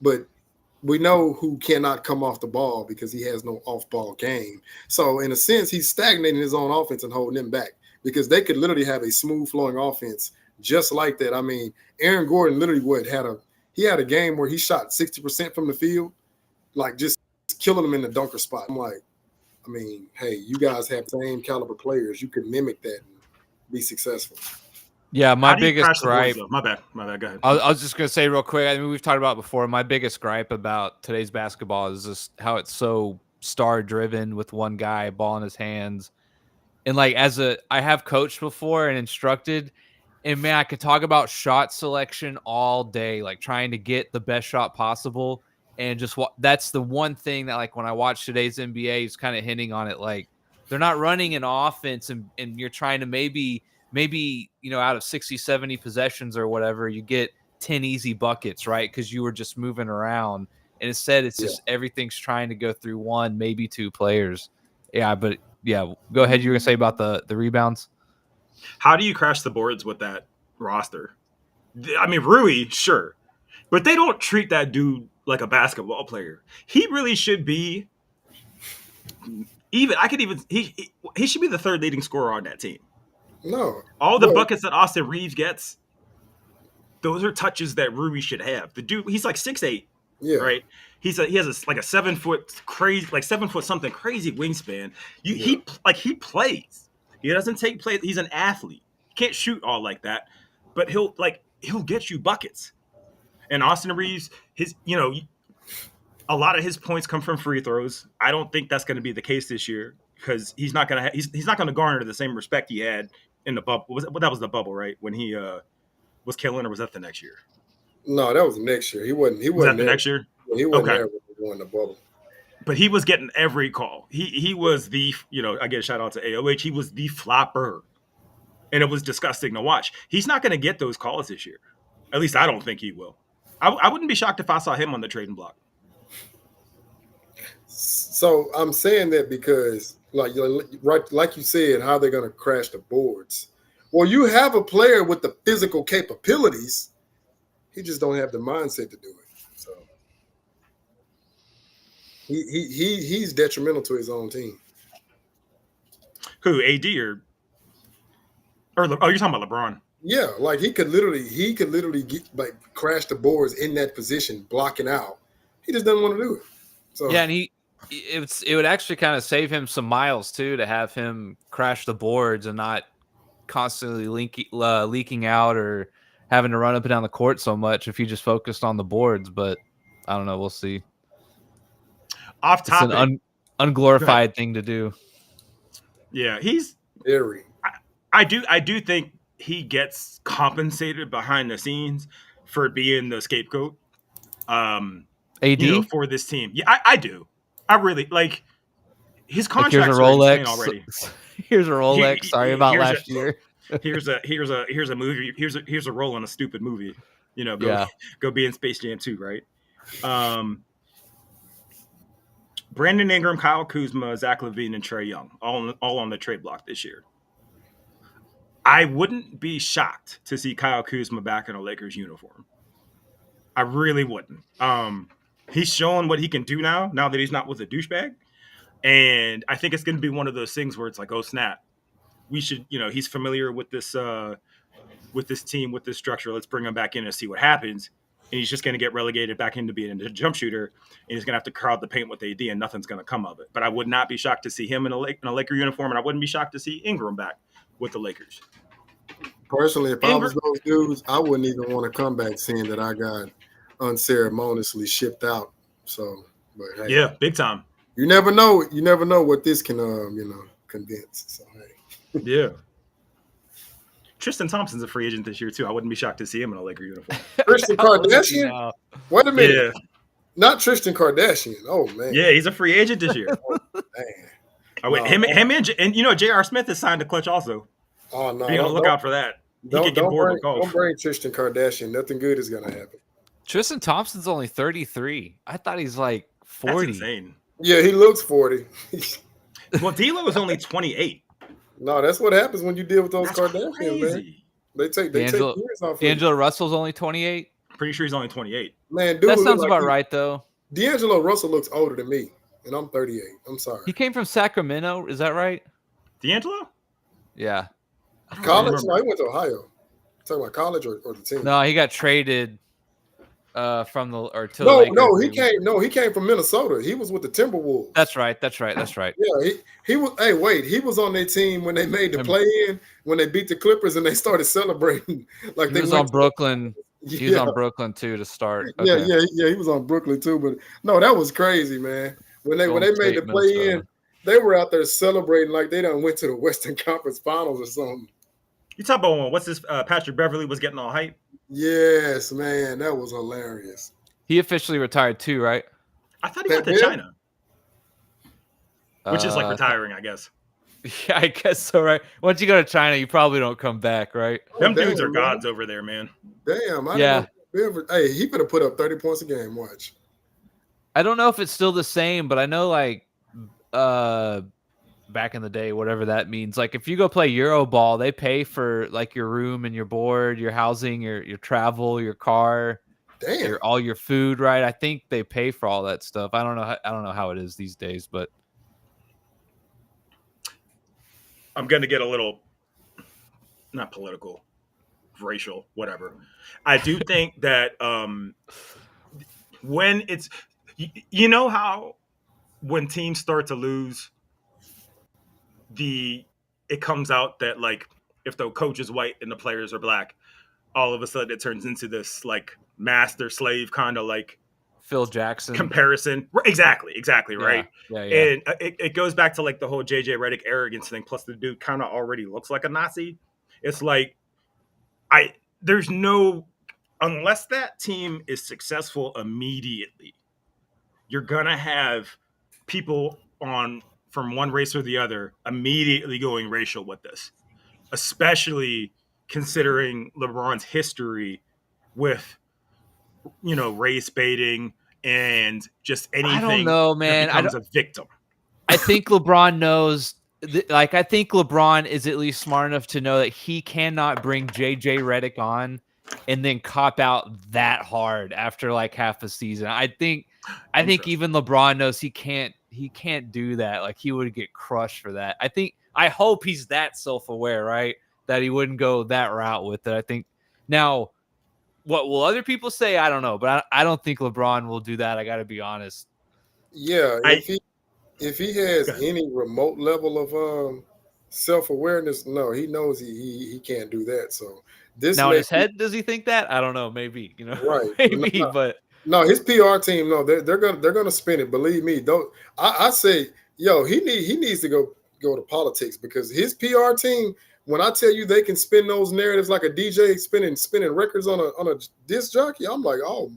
But we know who cannot come off the ball because he has no off-ball game. So in a sense, he's stagnating his own offense and holding him back because they could literally have a smooth-flowing offense just like that. I mean, Aaron Gordon literally had a game where he shot 60% from the field, like just killing them in the dunker spot. I'm like, I mean, hey, you guys have same caliber players. You can mimic that and be successful. Yeah, my biggest gripe. My bad. Go ahead. I was just gonna say real quick. I mean, we've talked about it before. My biggest gripe about today's basketball is just how it's so star driven with one guy, ball in his hands. And like I have coached before and instructed, and man, I could talk about shot selection all day, like trying to get the best shot possible. And just that's the one thing that, like, when I watch today's NBA, is kind of hinting on it. Like, they're not running an offense, and you're trying to maybe, out of 60, 70 possessions or whatever, you get 10 easy buckets, right? Because you were just moving around. And instead, it's just everything's trying to go through one, maybe two players. Yeah, but yeah, go ahead. You were going to say about the rebounds? How do you crash the boards with that roster? I mean, Rui, sure. But they don't treat that dude like a basketball player. He really should be he should be the third leading scorer on that team. No. All the buckets that Austin Reeves gets, those are touches that Rui should have. The dude, he's like 6'8", right? He has a 7 foot crazy, like 7 foot something crazy wingspan. He plays. He doesn't take plays. He's an athlete. He can't shoot all like that, but he'll get you buckets. And Austin Reeves, a lot of his points come from free throws. I don't think that's going to be the case this year because he's not going to garner the same respect he had in the bubble. That was the bubble, right? When he was killing, or was that the next year? No, that was next year. He wasn't. Was that the next year? He wasn't there when he won the bubble. But he was getting every call. He was the, again, shout out to AOH. He was the flopper. And it was disgusting to watch. He's not going to get those calls this year. At least I don't think he will. I wouldn't be shocked if I saw him on the trading block. So I'm saying that because, like you said, how they're going to crash the boards. Well, you have a player with the physical capabilities. He just don't have the mindset to do it. So he's detrimental to his own team. Who, AD or you're talking about LeBron? Yeah, like he could literally get, like, crash the boards in that position, blocking out. He just doesn't want to do it. So yeah, and it would actually kind of save him some miles too to have him crash the boards and not constantly leaking out or having to run up and down the court so much if he just focused on the boards. But I don't know. We'll see. Off topic, it's an unglorified thing to do. Yeah, he's very. I do think he gets compensated behind the scenes for being the scapegoat. AD for this team. Yeah, I do. I really like his contract. Here's a Rolex already. Here's a Rolex. Sorry about last year. Here's a movie. Here's a role in a stupid movie. Go be in Space Jam 2, right? Brandon Ingram, Kyle Kuzma, Zach LaVine, and Trae Young, all on the trade block this year. I wouldn't be shocked to see Kyle Kuzma back in a Lakers uniform. I really wouldn't. He's showing what he can do now that he's not with a douchebag. And I think it's going to be one of those things where it's like, oh, snap. We should, he's familiar with this team, with this structure. Let's bring him back in and see what happens. And he's just going to get relegated back into being a jump shooter. And he's going to have to crowd the paint with AD and nothing's going to come of it. But I would not be shocked to see him in a Laker uniform. And I wouldn't be shocked to see Ingram back with the Lakers. Personally, if I was those dudes, I wouldn't even want to come back saying that I got unceremoniously shipped out. So, but hey, yeah, big time. You never know. You never know what this can, convince. So, hey. Yeah. Tristan Thompson's a free agent this year too. I wouldn't be shocked to see him in a Laker uniform. Tristan Kardashian? Wait a minute. Yeah. Not Tristan Kardashian. Oh man. Yeah, he's a free agent this year. Oh, man. Oh, wait, him and J.R. Smith is signed to Clutch also. Oh no. You're gonna look out for that. Don't bring Tristan Kardashian. Nothing good is gonna happen. Tristan Thompson's only 33. I thought he's like 40. That's insane. Yeah, he looks 40. Well, D'Lo is only 28. No, that's what happens when you deal with those That's Kardashians, man. crazy. They take D'Angelo, years off of D'Angelo Russell's only 28. Pretty sure he's only 28. you. Man, dude, That look sounds like about right, though. D'Angelo Russell looks older than me, and I'm 38. I'm sorry. He came from Sacramento. Is that right? D'Angelo? Yeah. I don't College? remember. No, he went to Ohio. Talking about college or the team? No, he got traded from the or to the No, Lakers. no, he came. No, he came from Minnesota. He was with the Timberwolves. That's right. Yeah, he was. Hey, wait, he was on their team when they made the play in, when they beat the Clippers, and they started celebrating like He they was went on Brooklyn. Yeah, He was on Brooklyn too to start. Okay. yeah. He was on Brooklyn too, but no, that was crazy, man. When they Golden made the State, play in, Minnesota. they were out there celebrating like they done went to the Western Conference Finals or something. You talk about one. What's this? Patrick Beverly was getting all hype. Yes, man, that was hilarious. He officially retired too, right? I thought he went to Bev? China, which is like retiring, I guess. Yeah, I guess so, right? Once you go to China, you probably don't come back, right? Them dudes damn, are man. gods over there, man. Damn, I Yeah. didn't know. Hey, he could have put up 30 points a game. Watch. I don't know if it's still the same, but I know like back in the day, whatever that means. Like if you go play Euro ball, they pay for like your room and your board, your housing, your travel, your car, Damn. all your food, right? I think they pay for all that stuff. I don't know how it is these days, but I'm going to get a little, not political, racial, whatever. I do think that when it's, you know how when teams start to lose, it comes out that like if the coach is white and the players are black, all of a sudden it turns into this like master slave kind of like Phil Jackson comparison. Exactly, right? Yeah. And it goes back to like the whole JJ Redick arrogance thing. Plus, the dude kind of already looks like a Nazi. It's like there's no, unless that team is successful immediately, you're gonna have people from one race or the other immediately going racial with this, especially considering LeBron's history with race baiting and just anything I don't know, man. that becomes a victim. I think LeBron knows. I think LeBron is at least smart enough to know that he cannot bring JJ Redick on and then cop out that hard after like half a season. I think even LeBron knows he can't do that. Like he would get crushed for that. I hope he's that self-aware, right? That he wouldn't go that route with it. I think now, what will other people say? I don't know, but I don't think LeBron will do that. I got to be honest. Yeah, if he has any remote level of self-awareness, no, he knows he can't do that. So this now in his head, does he think that? I don't know. Maybe right? maybe, but no, his PR team, no, they're gonna spin it. Believe me. Don't I say, yo, he needs to go to politics because his PR team. When I tell you they can spin those narratives like a DJ spinning records on a disc jockey, I'm like, oh,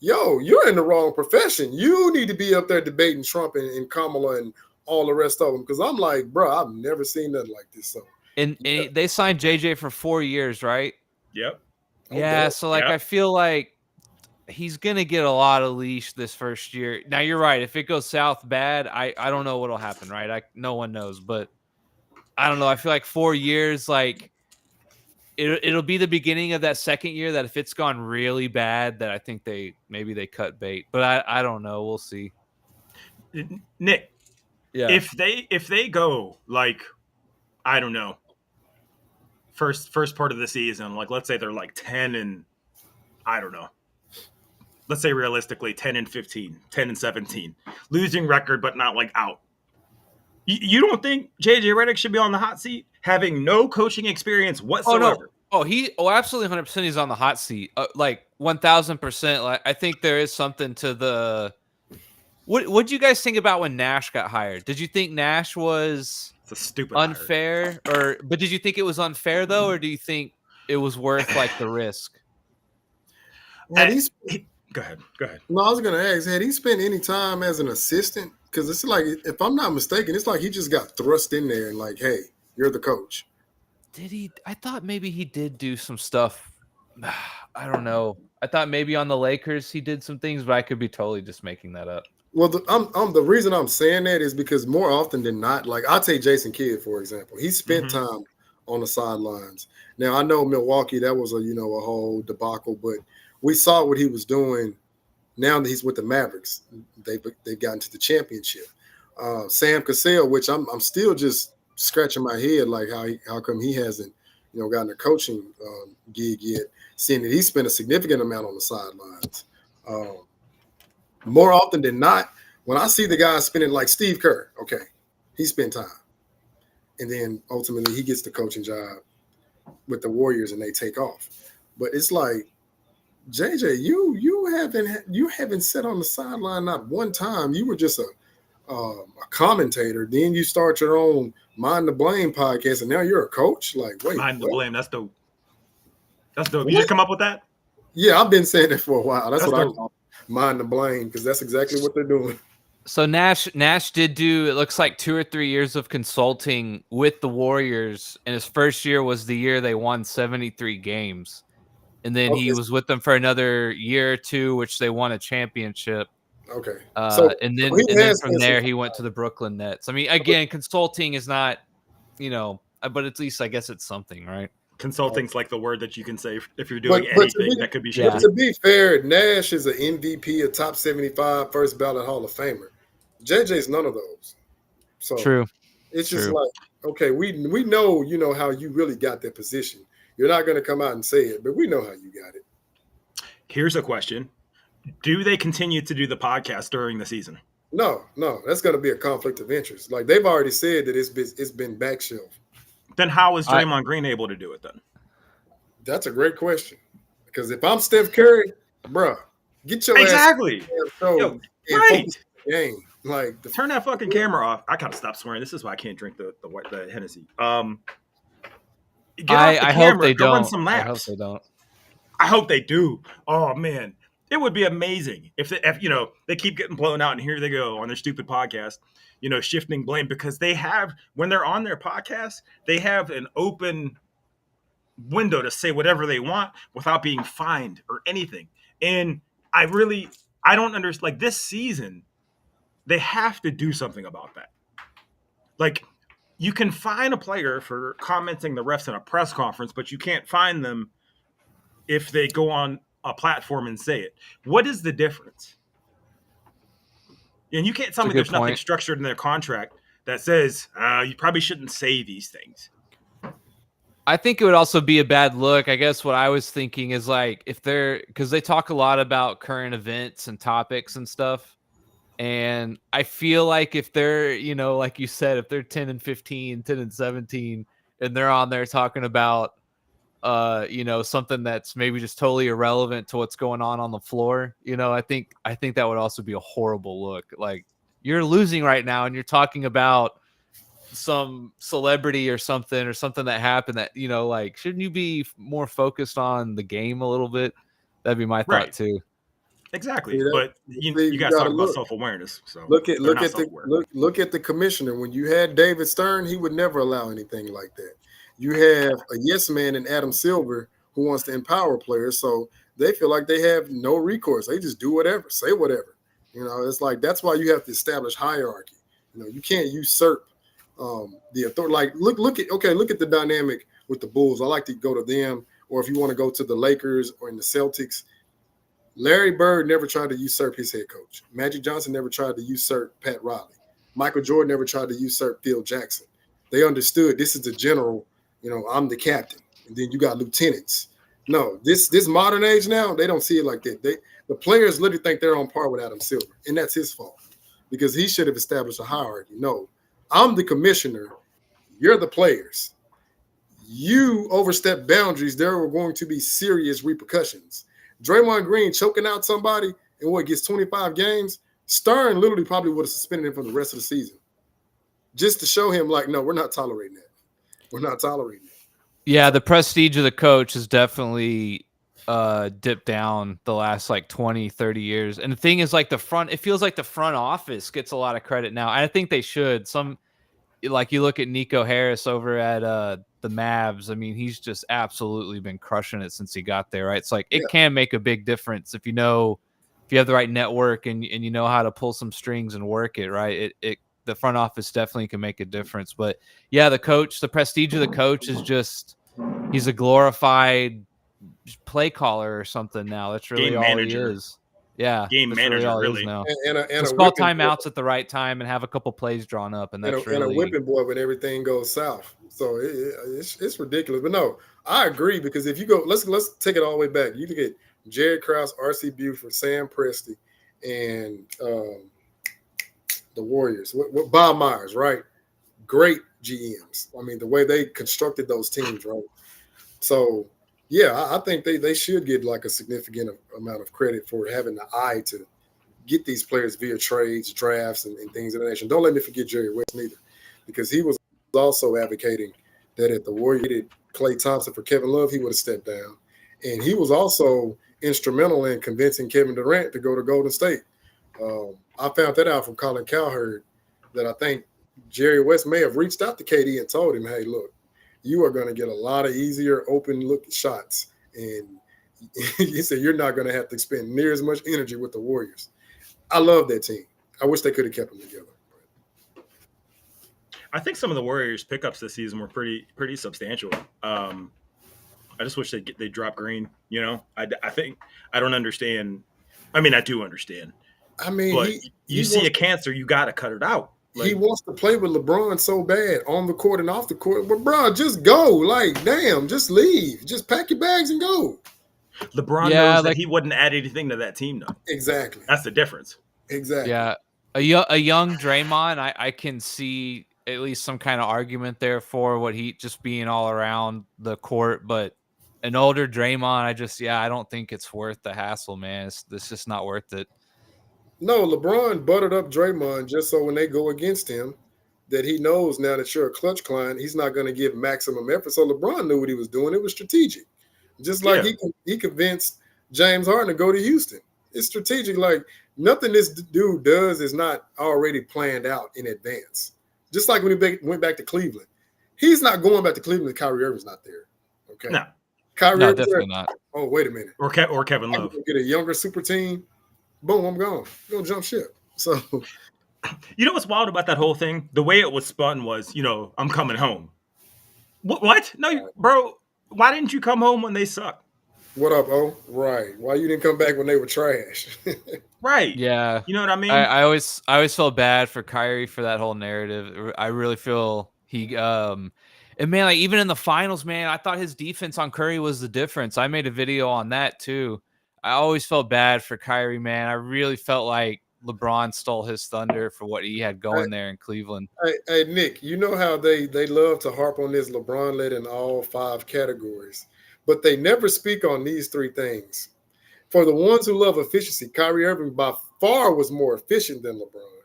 yo, you're in the wrong profession. You need to be up there debating Trump and Kamala and all the rest of them. Because I'm like, bro, I've never seen nothing like this. So, and they signed JJ for 4 years, right? Yep. Yeah. So I feel like he's gonna get a lot of leash this first year. Now you're right. If it goes south bad, I don't know what'll happen, right? No one knows, but I don't know. I feel like 4 years, like it'll be the beginning of that second year that if it's gone really bad, that I think maybe they cut bait. But I don't know. We'll see. Nick, yeah. If they go like, I don't know, first part of the season, like let's say they're like 10 and I don't know. Let's say realistically 10 and 15, 10 and 17, losing record but not like out. You don't think JJ Redick should be on the hot seat, having no coaching experience whatsoever? Absolutely 100%. He's on the hot seat, like 1,000%. Like I think there is something to the. What do you guys think about when Nash got hired? Did you think Nash was it's a stupid unfair, but did you think it was unfair though, or do you think it was worth like the risk? Go ahead. No, I was going to ask, had he spent any time as an assistant? Because it's like, if I'm not mistaken, it's like he just got thrust in there and like, hey, you're the coach. Did he? I thought maybe he did do some stuff. I don't know. I thought maybe on the Lakers he did some things, but I could be totally just making that up. Well, the reason I'm saying that is because more often than not, like I'll take Jason Kidd for example. He spent time on the sidelines. Now I know Milwaukee, that was a whole debacle, but we saw what he was doing. Now that he's with the Mavericks, they've gotten to the championship. Sam Cassell, which I'm still just scratching my head, like how come he hasn't gotten a coaching gig yet, seeing that he spent a significant amount on the sidelines. More often than not, when I see the guys spending like Steve Kerr, okay, he spent time, and then ultimately he gets the coaching job with the Warriors and they take off. But it's like, JJ, you haven't sat on the sideline not one time. You were just a commentator. Then you start your own Mind the Blame podcast, and now you're a coach. Like, wait, Mind the what? Blame. That's dope. That's dope. You What? just come up with that? Yeah, I've been saying it for a while. That's what I dope. call Mind the Blame, because that's exactly what they're doing. So Nash did do, it looks like 2 or 3 years of consulting with the Warriors, and his first year was the year they won 73 games. And then he was with them for another year or two, which they won a championship. Okay. And then from there he went to the Brooklyn Nets. I mean, again, consulting is not, but at least I guess it's something, right? Consulting's like the word that you can say if you're doing anything that could be shady. To be fair, Nash is an MVP, a top 75, first ballot Hall of Famer. JJ's none of those. So true. It's just like, okay, we know how you really got that position. You're not going to come out and say it, but we know how you got it. Here's a question. Do they continue to do the podcast during the season? No, that's going to be a conflict of interest. Like they've already said that it's been backshelved. Then how is Draymond Green able to do it then? That's a great question. Because if I'm Steph Curry, bro, get your ass Yo, right. Game. Like turn that fucking camera off. I gotta stop swearing. This is why I can't drink the Hennessy. I hope they don't. Run some laps. I hope they don't. I hope they do. Oh man, it would be amazing if they keep getting blown out and here they go on their stupid podcast, shifting blame, because they have, when they're on their podcast, they have an open window to say whatever they want without being fined or anything. And I don't understand. Like this season, they have to do something about that. Like, you can fine a player for commenting the refs in a press conference, but you can't fine them if they go on a platform and say it. What is the difference? And you can't tell me there's nothing structured in their contract that says you probably shouldn't say these things. I think it would also be a bad look. I guess what I was thinking is like, because they talk a lot about current events and topics and stuff. And I feel like if they're, like you said, if they're 10 and 15, 10 and 17, and they're on there talking about, something that's maybe just totally irrelevant to what's going on the floor, I think that would also be a horrible look. Like, you're losing right now and you're talking about some celebrity or something that happened that, like, shouldn't you be more focused on the game a little bit? That'd be my thought too. Exactly, but you guys talk about self-awareness. So look at the commissioner. When you had David Stern, he would never allow anything like that. You have a yes man in Adam Silver who wants to empower players, so they feel like they have no recourse. They just do whatever, say whatever. It's like that's why you have to establish hierarchy. You can't usurp the authority. Like look at the dynamic with the Bulls. I like to go to them, or if you want to go to the Lakers or in the Celtics. Larry Bird never tried to usurp his head coach. Magic Johnson never tried to usurp Pat Riley. Michael Jordan never tried to usurp Phil Jackson. They understood this is the general, I'm the captain. And then you got lieutenants. No, this modern age now, they don't see it like that. The players literally think they're on par with Adam Silver, and that's his fault because he should have established a hierarchy. No, I'm the commissioner. You're the players. You overstep boundaries, there were going to be serious repercussions. Draymond Green choking out somebody and gets 25 games, Stern literally probably would have suspended him for the rest of the season. Just to show him, like, no, we're not tolerating that. We're not tolerating that. Yeah, the prestige of the coach has definitely dipped down the last, 20, 30 years. And the thing is, it feels like the front office gets a lot of credit now. I think they should. You look at Nico Harris over at the Mavs. I mean, he's just absolutely been crushing it since he got there, right? It's like it can make a big difference if if you have the right network and you know how to pull some strings and work it right, the front office definitely can make a difference. But yeah, the prestige of the coach is just he's a glorified play caller or something now. That's really Game all manager. he is. Yeah, Game that's really manager, all he is really. now. And Just a call whipping boy, timeouts at the right time and have a couple plays drawn up, and that's and a really whipping boy when everything goes south. So it's ridiculous. But no, I agree, because if you go, let's take it all the way back. You look at Jerry Krause, R.C. Buford, Sam Presti, and the Warriors. What Bob Myers, right? Great GMs. I mean, the way they constructed those teams, right? So yeah, I think they should get like a significant amount of credit for having the eye to get these players via trades, drafts, and things of that nature. Don't let me forget Jerry West neither, because he was also advocating that if the Warriors needed Klay Thompson for Kevin Love, he would have stepped down. And he was also instrumental in convincing Kevin Durant to go to Golden State. I found that out from Colin Cowherd, that I think Jerry West may have reached out to KD and told him, hey, look, you are going to get a lot of easier open look shots. And he said, you're not going to have to spend near as much energy with the Warriors. I love that team. I wish they could have kept them together. I think some of the Warriors pickups this season were pretty substantial. I just wish they drop Green. You know, I think I don't understand. I mean, I do understand. I mean, but you see a cancer, you got to cut it out. Like, he wants to play with LeBron so bad on the court and off the court. But, bro, just go. Like, damn, just leave. Just pack your bags and go. LeBron knows that he wouldn't add anything to that team, though. Exactly. That's the difference. Exactly. Yeah. A young Draymond, I can see at least some kind of argument there for what he just being all around the court. But an older Draymond, I don't think it's worth the hassle, man. It's just not worth it. No, LeBron buttered up Draymond just so when they go against him, that he knows now that you're a clutch client, he's not going to give maximum effort. So LeBron knew what he was doing. It was strategic. Just like he convinced James Harden to go to Houston. It's strategic. Like, nothing this dude does is not already planned out in advance. Just like when he went back to Cleveland. He's not going back to Cleveland if Kyrie Irving's not there. Okay? No. Kyrie Irving's definitely not. Oh, wait a minute. Or Kevin Love. Get a younger super team. Boom, I'm gone. I'm going to jump ship. So, you know what's wild about that whole thing? The way it was spun was, I'm coming home. What? No, bro. Why didn't you come home when they sucked? What up, O? Right. Why you didn't come back when they were trash? Right. Yeah. You know what I mean? I always felt bad for Kyrie for that whole narrative. I really feel he and man, like even in the finals, man, I thought his defense on Curry was the difference. I made a video on that too. I always felt bad for Kyrie, man. I really felt like LeBron stole his thunder for what he had going there in Cleveland. Hey, Nick, you know how they love to harp on this LeBron led in all 5 categories, but they never speak on these 3 things. For the ones who love efficiency, Kyrie Irving by far was more efficient than LeBron.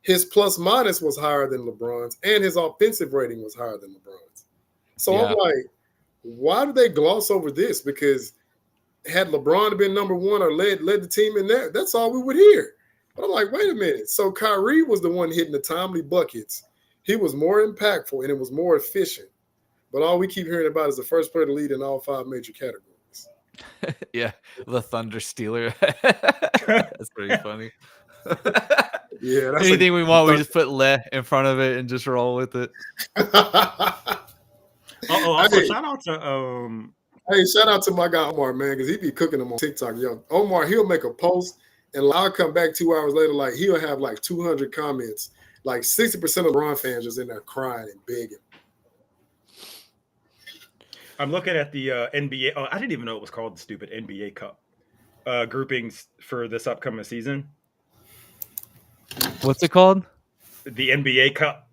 His plus minus was higher than LeBron's, and his offensive rating was higher than LeBron's. So I'm like, why do they gloss over this? Because had LeBron been number 1 or led the team in there, that's all we would hear. But I'm like, wait a minute. So Kyrie was the one hitting the timely buckets. He was more impactful and it was more efficient. But all we keep hearing about is the first player to lead in all 5 major categories. Yeah, the Thunder Stealer. That's pretty funny. Yeah, that's anything we want, we just put Le in front of it and just roll with it. Also, shout out to Hey, shout out to my guy Omar, man, because he be cooking them on TikTok. Yo, Omar, he'll make a post, and I'll come back 2 hours later, like he'll have like 200 comments. Like 60% of LeBron fans just in there crying and begging. I'm looking at the NBA. Oh, I didn't even know it was called the stupid NBA Cup groupings for this upcoming season. What's it called? The NBA Cup.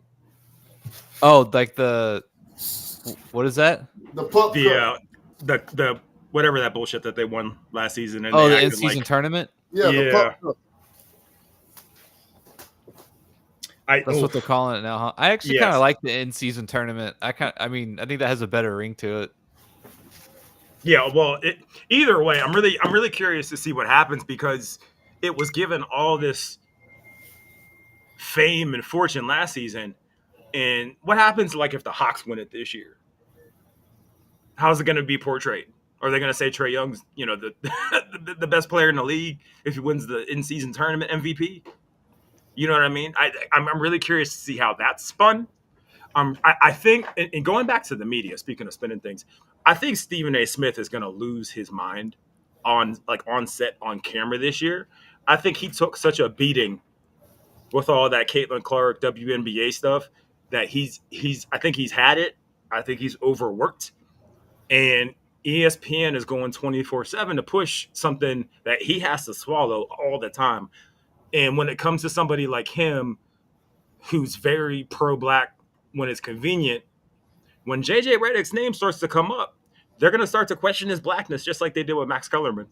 Oh, like what is that? The pup. The whatever that bullshit that they won last season. And the in-season tournament. Yeah. The pup cup. That's what they're calling it now, huh? I actually kind of like the in-season tournament. I think that has a better ring to it. Yeah, well, either way, I'm really curious to see what happens because it was given all this fame and fortune last season, and what happens like if the Hawks win it this year? How's it going to be portrayed? Are they going to say Trae Young's, the best player in the league if he wins the in-season tournament MVP? You know what I mean? I'm really curious to see how that's spun. I think, and going back to the media, speaking of spinning things, I think Stephen A. Smith is going to lose his mind on set on camera this year. I think he took such a beating with all that Caitlin Clark WNBA stuff that I think he's had it. I think he's overworked, and ESPN is going 24/7 to push something that he has to swallow all the time. And when it comes to somebody like him, who's very pro-black when it's convenient, when JJ Redick's name starts to come up, they're going to start to question his blackness, just like they did with Max Kellerman.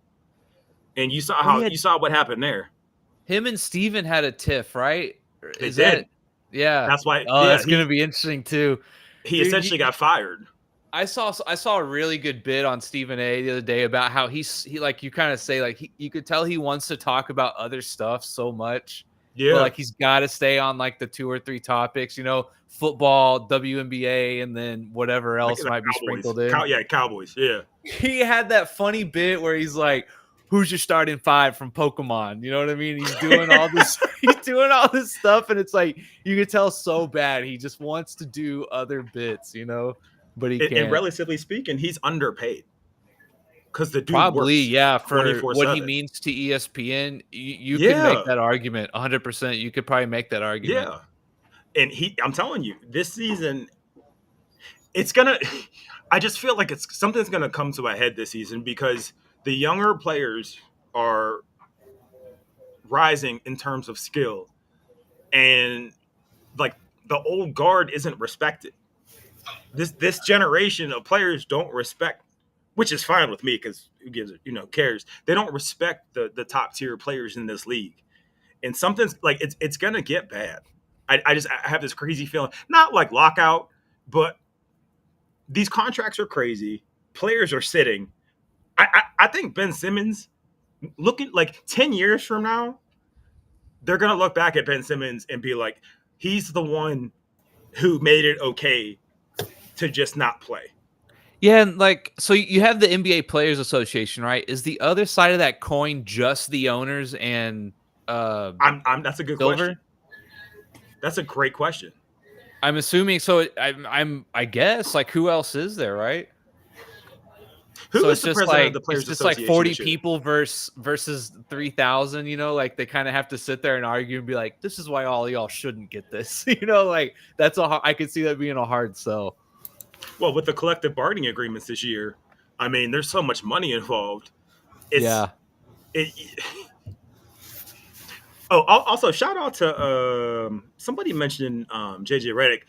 And you saw what happened there. Him and Steven had a tiff, right? They did. Yeah. That's why. Oh, that's going to be interesting too. He essentially got fired. I saw a really good bit on Stephen A. the other day about how he like you kind of say like you could tell he wants to talk about other stuff so much. Yeah, but, like he's got to stay on like the 2 or 3 topics, football, WNBA, and then whatever else might be sprinkled in. Cowboys. Yeah, he had that funny bit where he's like, "Who's your starting 5 from Pokemon?" You know what I mean? He's doing all this. He's doing all this stuff, and it's like you could tell so bad he just wants to do other bits, but he can't. And relatively speaking, he's underpaid because the dude probably works for 24/7. What he means to ESPN. You can make that argument 100%. You could probably make that argument. Yeah, and I'm telling you, this season, it's gonna. I just feel like something's gonna come to a head this season because the younger players are rising in terms of skill, and like the old guard isn't respected. This generation of players don't respect, which is fine with me because who gives it, cares. They don't respect the top tier players in this league, and something's like it's gonna get bad. I have this crazy feeling, not like lockout, but these contracts are crazy. Players are sitting. I think Ben Simmons, looking like 10 years from now, they're gonna look back at Ben Simmons and be like, he's the one who made it okay to just not play. Yeah, and so you have the NBA Players Association, right? Is the other side of that coin just the owners and that's a good question. That's a great question. I'm assuming so. I guess like who else is there, right? Who is the president of the Players Association? It's just like 40 this year? people versus 3,000. Like they kind of have to sit there and argue and be like, "This is why all of y'all shouldn't get this." Like that's I could see that being a hard sell. Well, with the collective bargaining agreements this year, I mean, there's so much money involved. Also, shout out to somebody mentioned JJ Redick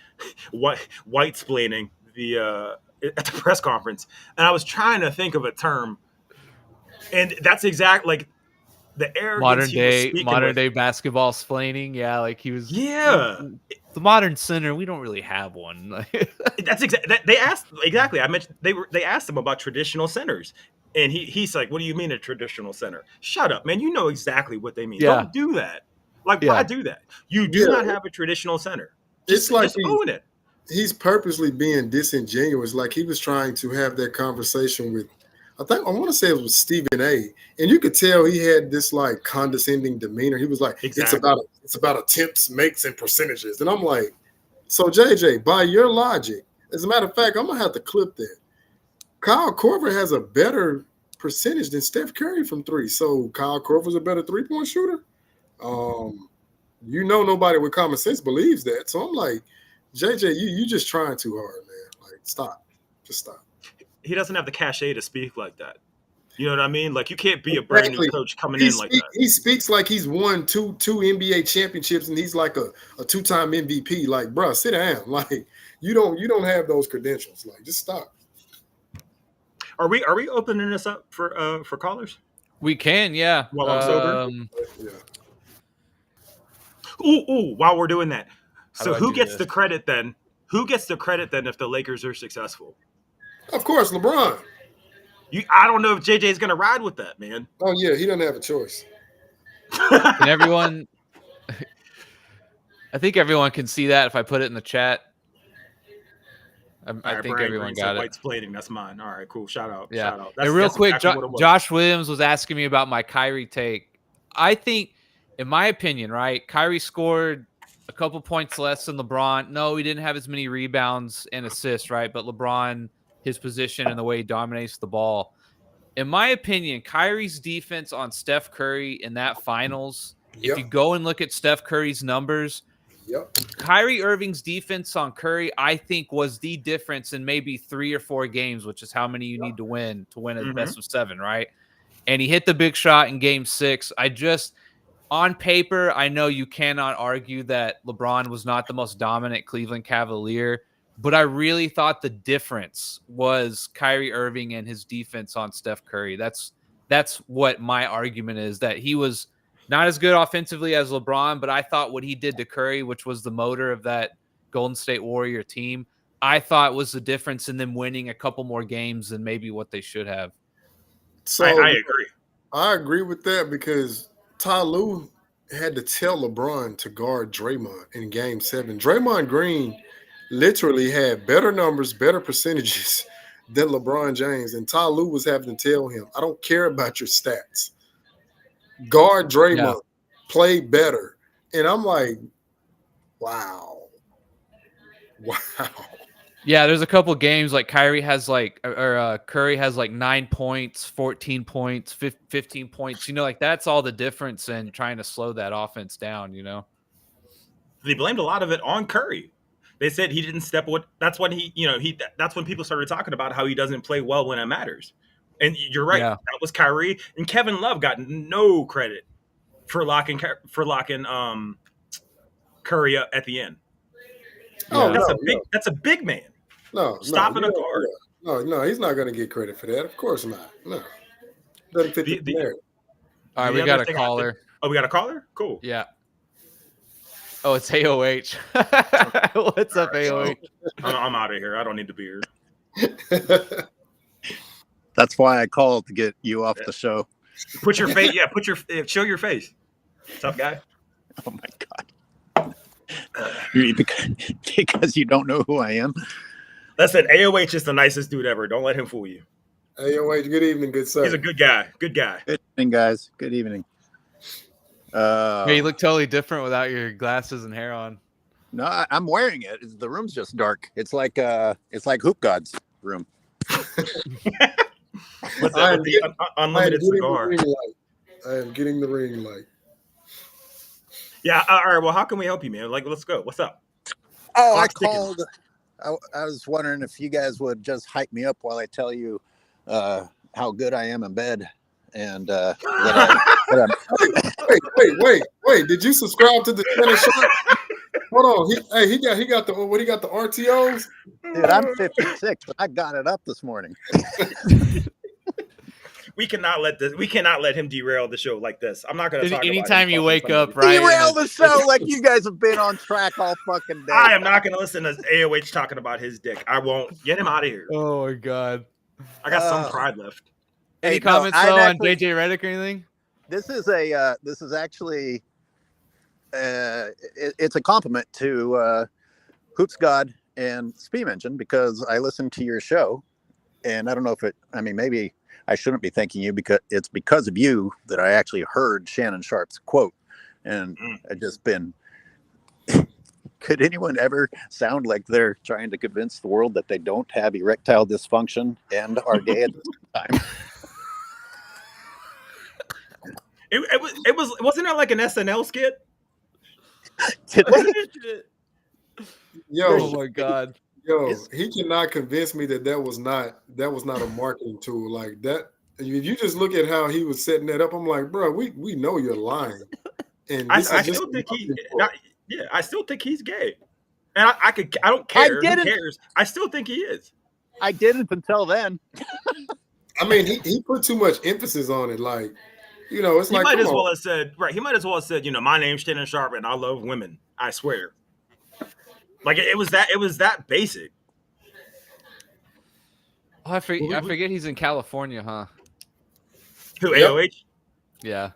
white-splaining at the press conference, and I was trying to think of a term, and that's the arrogance modern day basketball splaining. Yeah, like he was. Yeah, the modern center. We don't really have one. That's they asked exactly. I mentioned they asked him about traditional centers. And he's like, "What do you mean a traditional center? Shut up, man! You know exactly what they mean. Don't do that. Why do that? You do not have a traditional center. Just own it." He's purposely being disingenuous. Like he was trying to have that conversation with, I want to say it was Stephen A. And you could tell he had this like condescending demeanor. He was like, exactly. it's about attempts, makes, and percentages. And I'm like, so JJ, by your logic, as a matter of fact, I'm gonna have to clip that. Kyle Korver has a better percentage than Steph Curry from 3. So Kyle Korver's a better 3-point shooter. Nobody with common sense believes that. So I'm like, JJ, you just trying too hard, man. Like, stop. Just stop. He doesn't have the cachet to speak like that. You know what I mean? Like, you can't be a brand new coach coming in like that. He speaks like he's won two NBA championships and he's like a 2-time MVP. Like, bro, sit down. Like, you don't have those credentials. Like, just stop. Are we opening this up for callers? We can, yeah. While I'm sober. Ooh! While we're doing that, so who gets the credit then? Who gets the credit then if the Lakers are successful? Of course, LeBron. I don't know if JJ's going to ride with that, man. Oh yeah, he doesn't have a choice. Can everyone? I think everyone can see that if I put it in the chat. I All right, think Brian everyone Green got said it. White's plating. That's mine. All right, cool. Shout out. Yeah. Shout out. And real quick, exactly what it was. Josh Williams was asking me about my Kyrie take. I think, in my opinion, right, Kyrie scored a couple points less than LeBron. No, he didn't have as many rebounds and assists, right? But LeBron, his position and the way he dominates the ball. In my opinion, Kyrie's defense on Steph Curry in that finals, if you Yep. go and look at Steph Curry's numbers, Yep. Kyrie Irving's defense on Curry, I think, was the difference in maybe 3 or 4 games, which is how many you need to win a best of 7, right? And he hit the big shot in game 6. On paper, I know you cannot argue that LeBron was not the most dominant Cleveland Cavalier, but I really thought the difference was Kyrie Irving and his defense on Steph Curry. That's what my argument is, that he was not as good offensively as LeBron, but I thought what he did to Curry, which was the motor of that Golden State Warrior team, I thought was the difference in them winning a couple more games than maybe what they should have. So I agree. I agree with that because Ty Lue had to tell LeBron to guard Draymond in Game 7. Draymond Green literally had better numbers, better percentages than LeBron James, and Ty Lue was having to tell him, I don't care about your stats. Guard Draymond, play better. And I'm like, wow. Yeah, there's a couple games like Curry has like 9 points, 14 points, 15 points. Like that's all the difference in trying to slow that offense down, They blamed a lot of it on Curry. They said he didn't step with. That's when that's when people started talking about how he doesn't play well when it matters. And you're right. Yeah. That was Kyrie, and Kevin Love got no credit for locking Curry up at the end. Oh, that's a big man. No, stopping a guard. No, he's not going to get credit for that. Of course not. No, doesn't fit the narrative. All right, we got a caller. We got a caller. Cool. Yeah. Oh, it's AOH. What's up, AOH? I'm out of here. I don't need to be here. That's why I called to get you off the show. Put your face. Yeah, show your face. Tough guy. Oh my God. Because you don't know who I am. Listen, AOH is the nicest dude ever. Don't let him fool you. AOH, good evening, good sir. He's a good guy. Good guy. Good evening, guys. Good evening. Yeah, you look totally different without your glasses and hair on. No, I'm wearing it. The room's just dark. It's like Hoop God's room. What's that with the unlimited cigar? I am getting the ring light. Yeah. All right. Well, how can we help you, man? Like, let's go. What's up? Oh, I called. I was wondering if you guys would just hype me up while I tell you how good I am in bed. And wait! Did you subscribe to the Spanish Shop? Hold on, he got the RTOs. Dude, I'm 56, but I got it up this morning. We cannot let him derail the show like this. I'm not going to talk about anytime you wake up, right? Derail the show like you guys have been on track all fucking day. I am not going to listen to AOH talking about his dick. I won't. Get him out of here. Oh my God. I got some pride left. Any comments though on JJ Redick or anything? This is actually it's a compliment to Hoops God and Speed Engine, because I listened to your show, and I don't know if maybe I shouldn't be thanking you because it's because of you that I actually heard Shannon Sharp's quote, and I've just been. Could anyone ever sound like they're trying to convince the world that they don't have erectile dysfunction and are gay at the same time? Wasn't it like an SNL skit? Yo, oh my God. Yo, he cannot convince me that was not a marketing tool like that. If you just look at how he was setting that up, I'm like, bro, we know you're lying. And I still think he's gay. And I don't care. Who cares? I still think he is. I didn't until then. I mean, he put too much emphasis on it. Like, it's like he might as well have said, my name's Shannon Sharp and I love women. I swear. Like it was that basic. Oh, I forget he's in California, huh? Who, AOH? Yeah.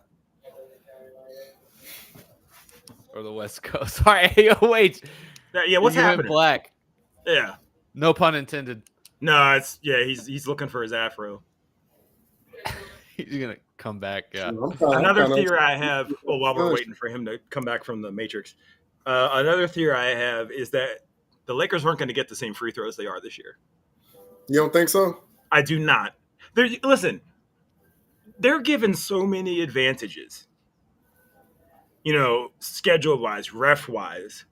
Or the West Coast. Sorry, AOH. Yeah, what's happening? Black. Yeah. No pun intended. No, he's looking for his afro. He's gonna come back. Yeah. Another theory I have, while we're waiting for him to come back from the Matrix, another theory I have is that the Lakers aren't going to get the same free throws they are this year. You don't think so? I do not. Listen, they're given so many advantages. Schedule wise, ref wise,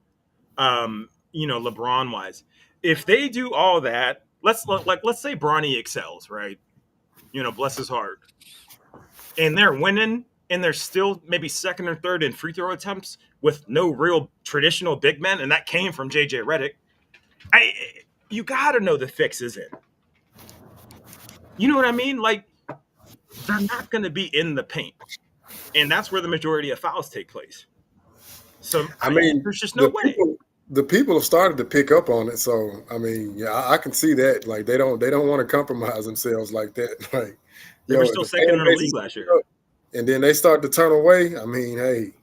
LeBron wise. If they do all that, let's say Bronny excels, right? Bless his heart, and they're winning, and they're still maybe second or third in free throw attempts with no real traditional big men, and that came from JJ Redick. You got to know the fix is in. You know what I mean? Like, they're not going to be in the paint, and that's where the majority of fouls take place. So there's just no way. The people have started to pick up on it. So I can see that. Like they don't want to compromise themselves like that. Like they were still second in the league last year, and then they start to turn away. Hey.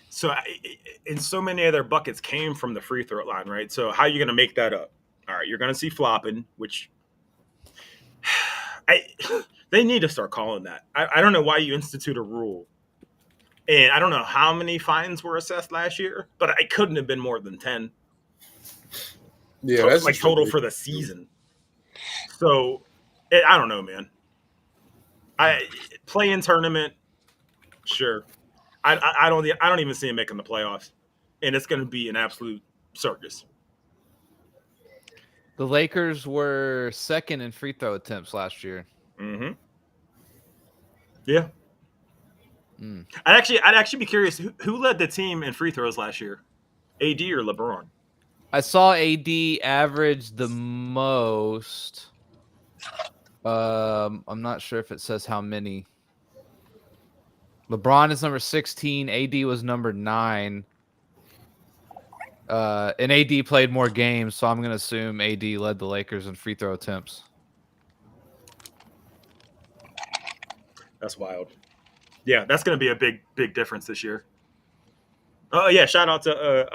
So, and so many of their buckets came from the free throw line, right? So how are you going to make that up? All right, you're going to see flopping, which they need to start calling that. I don't know why you institute a rule. And I don't know how many fines were assessed last year, but it couldn't have been more than 10. Yeah, that's like total for the season. So I don't know, man. Play in tournament, sure. I don't even see him making the playoffs, and it's going to be an absolute circus. The Lakers were second in free throw attempts last year. Mm-hmm. Yeah. I'd actually be curious who led the team in free throws last year, AD or LeBron? I saw AD average the most. I'm not sure if it says how many. LeBron is number 16. AD was number 9. And AD played more games, so I'm going to assume AD led the Lakers in free throw attempts. That's wild. Yeah, that's going to be a big difference this year. Oh yeah, shout out to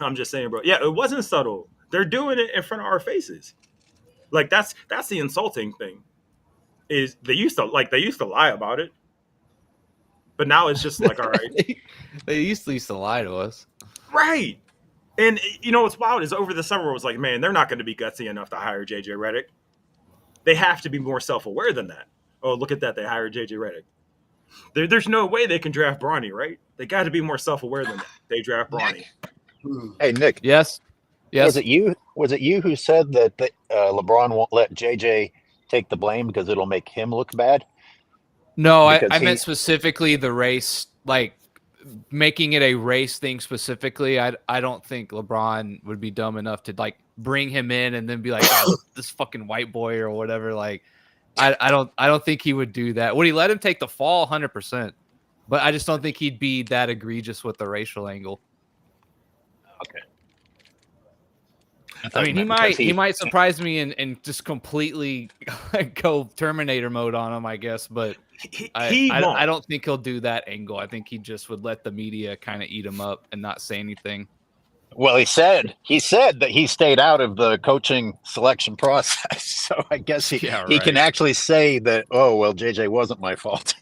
I'm just saying, bro. Yeah, it wasn't subtle. They're doing it in front of our faces. Like that's the insulting thing. Is they used to lie about it, but now it's just like, all right. They used to lie to us, right? And what's wild is over the summer it was like, man, they're not going to be gutsy enough to hire JJ Redick. They have to be more self-aware than that. Oh, look at that, they hired JJ Redick. There's no way they can draft Bronny, right? They got to be more self-aware than that. They draft Bronny. Hey, Nick. Yes. Was it you who said that LeBron won't let JJ take the blame because it'll make him look bad? No, I meant specifically the race, like making it a race thing specifically. I don't think LeBron would be dumb enough to like bring him in and then be like, oh, this fucking white boy or whatever. Like, I don't think he would do that. Would he let him take the fall? 100%. But I just don't think he'd be that egregious with the racial angle. Okay. I mean, he might surprise me and just completely go Terminator mode on him, I guess. But I don't think he'll do that angle. I think he just would let the media kind of eat him up and not say anything. Well, he said that he stayed out of the coaching selection process. So I guess he can actually say that, oh, well, JJ wasn't my fault.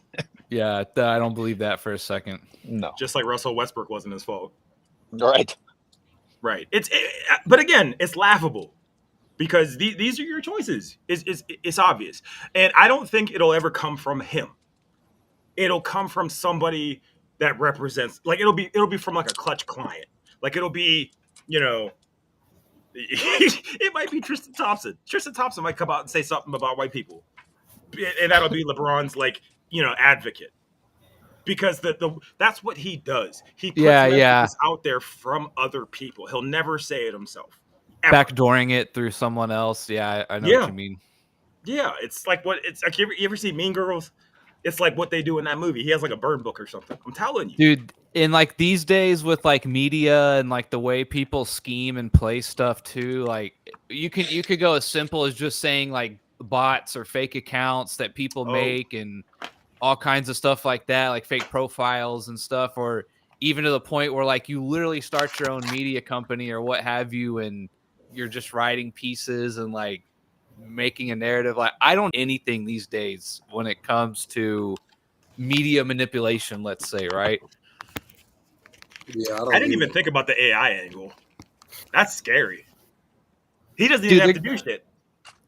Yeah, I don't believe that for a second. No. Just like Russell Westbrook wasn't his fault. Right. Right. But again, it's laughable because these are your choices. It's obvious. And I don't think it'll ever come from him. It'll come from somebody that represents, like, it'll be from like a Clutch client. Like, it'll be, it might be Tristan Thompson. Tristan Thompson might come out and say something about white people. And that'll be LeBron's, like, advocate. Because that's what he does. He puts messages out there from other people. He'll never say it himself. Ever. Backdooring it through someone else. Yeah, I know what you mean. Yeah, it's like you ever see Mean Girls? It's like what they do in that movie. He has like a burn book or something. I'm telling you. Dude, in like these days with like media and like the way people scheme and play stuff too, like you could go as simple as just saying like bots or fake accounts that people make and all kinds of stuff like that, like fake profiles and stuff, or even to the point where like you literally start your own media company or what have you, and you're just writing pieces and like making a narrative. Like I don't anything these days when it comes to media manipulation, let's say, right? Yeah, I didn't even think about the AI angle. That's scary. He doesn't Dude, even have to do shit.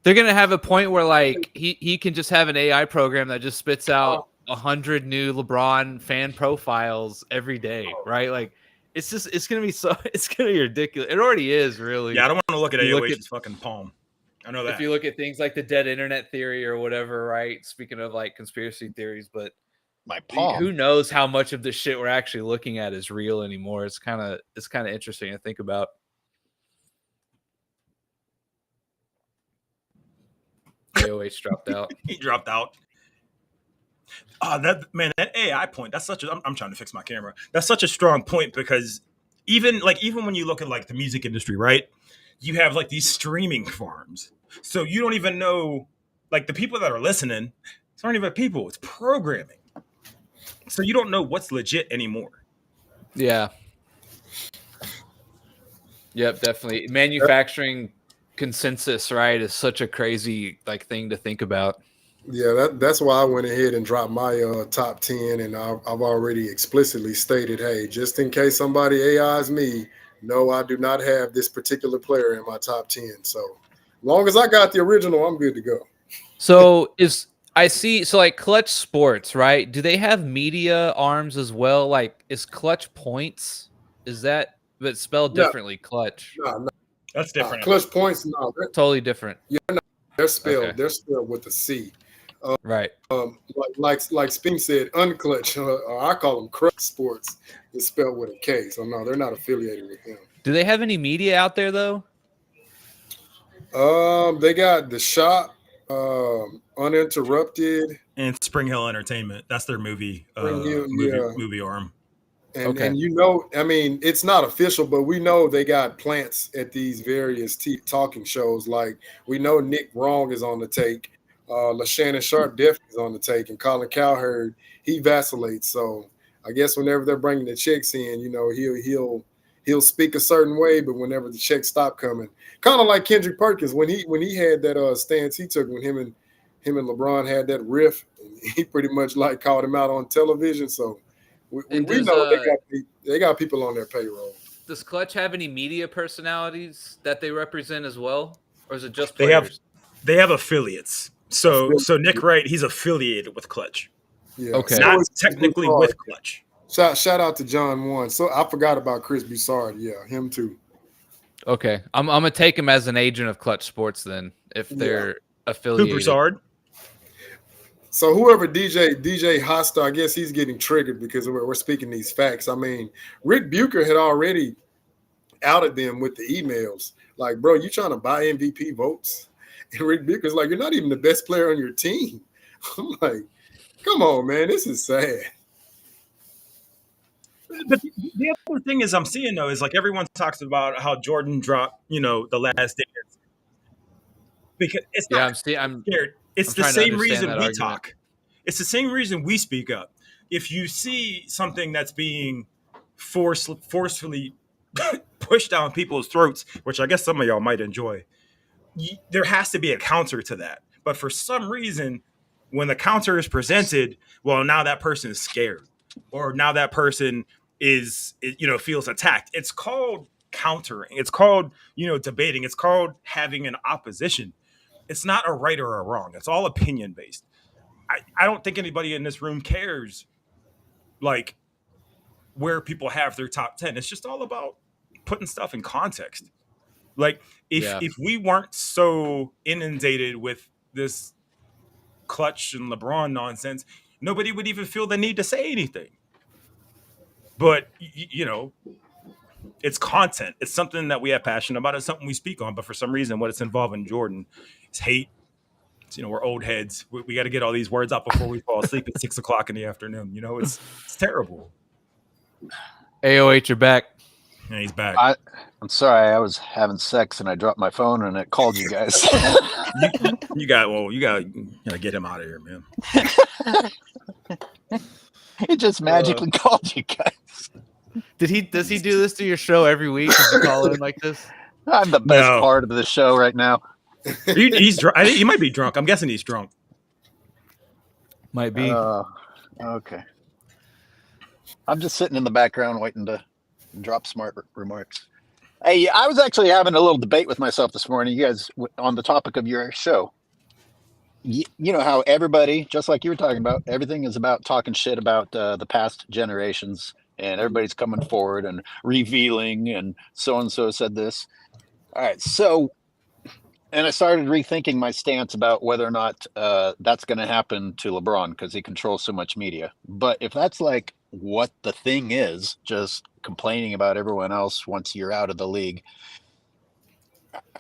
They're gonna have a point where like he can just have an AI program that just spits out 100 new LeBron fan profiles every day, right? Like it's gonna be ridiculous. It already is, really. Yeah, I don't want to look at You look AOH's fucking palm. I know that. If you look at things like the dead internet theory or whatever, right? Speaking of like conspiracy theories, but My palm. who knows how much of the shit we're actually looking at is real anymore? It's kind of interesting to think about. AOH dropped out. He dropped out. That AI point. That's such a. I'm trying to fix my camera. That's such a strong point because even when you look at like the music industry, right? You have like these streaming farms, so you don't even know like the people that are listening. It's not even people. It's programming. So you don't know what's legit anymore. Yeah. Yep, definitely. Manufacturing consensus, right, is such a crazy like thing to think about. Yeah, that's why I went ahead and dropped my top 10, and I've already explicitly stated, hey, just in case somebody AIs me, no, I do not have this particular player in my top 10. So long as I got the original, I'm good to go. So like Clutch Sports, right? Do they have media arms as well? Like is Clutch Points? Is that but spelled differently? Clutch. No, That's different. Clutch Points, no, Totally different. Yeah, no, they're spelled. Okay. They're spelled with a C. Right. Like Spin said, Unclutch, or I call them Crutch Sports, is spelled with a K. So no, they're not affiliated with them. Do they have any media out there though? They got the Shop, Uninterrupted, and Spring Hill Entertainment. That's their movie arm. And you know, I mean, it's not official, but we know they got plants at these various talking shows. Like we know Nick Wrong is on the take. LaShannon Sharp definitely is on the take, and Colin Cowherd, he vacillates. So I guess whenever they're bringing the checks in, you know, he'll speak a certain way, but whenever the checks stop coming, kind of like Kendrick Perkins when he had that stance he took when him and LeBron had that riff, he pretty much like called him out on television. So we know they got people on their payroll. Does Clutch have any media personalities that they represent as well, or is it just players? They have affiliates. So Nick Wright, he's affiliated with Clutch. Yeah. Okay. Not technically with Clutch. Shout out to John One. So I forgot about Chris Broussard. Yeah, him too. Okay, I'm gonna take him as an agent of Clutch Sports then, if they're affiliated. Who Broussard? So whoever DJ Hosta, I guess he's getting triggered because we're speaking these facts. I mean, Rick Bucher had already outed them with the emails. Like, bro, you trying to buy MVP votes? And Rick Bucher's like, you're not even the best player on your team. I'm like, come on, man, this is sad. But the other thing is I'm seeing though is like everyone talks about how Jordan dropped, the last dance. Because it's not I'm scared. It's the same reason we talk. It's the same reason we speak up. If you see something that's being forcefully pushed down people's throats, which I guess some of y'all might enjoy, there has to be a counter to that. But for some reason, when the counter is presented, well, now that person is scared, or now that person feels attacked. It's called countering. It's called, debating. It's called having an opposition. It's not a right or a wrong. It's all opinion based. I don't think anybody in this room cares, like, where people have their top 10. It's just all about putting stuff in context. Like, if we weren't so inundated with this Clutch and LeBron nonsense, nobody would even feel the need to say anything. But, it's content. It's something that we have passion about. It's something we speak on. But for some reason, what it's involving Jordan is hate. It's, we're old heads. We got to get all these words out before we fall asleep at 6 o'clock in the afternoon. It's terrible. AOH, you're back. Yeah, he's back. I'm sorry. I was having sex and I dropped my phone and it called you guys. you gotta get him out of here, man. It just magically called you guys. Does he do this to your show every week? Does he call in like this? I'm the best No. part of the show right now. He's drunk. I think he might be drunk. I'm guessing he's drunk. Might be. Okay. I'm just sitting in the background waiting to drop smart remarks. Hey, I was actually having a little debate with myself this morning, you guys, on the topic of your show. You know how everybody, just like you were talking about, everything is about talking shit about the past generations, and everybody's coming forward and revealing, and so said this. All right, so, and I started rethinking my stance about whether or not that's going to happen to LeBron because he controls so much media. But if that's like what the thing is, just complaining about everyone else once you're out of the league,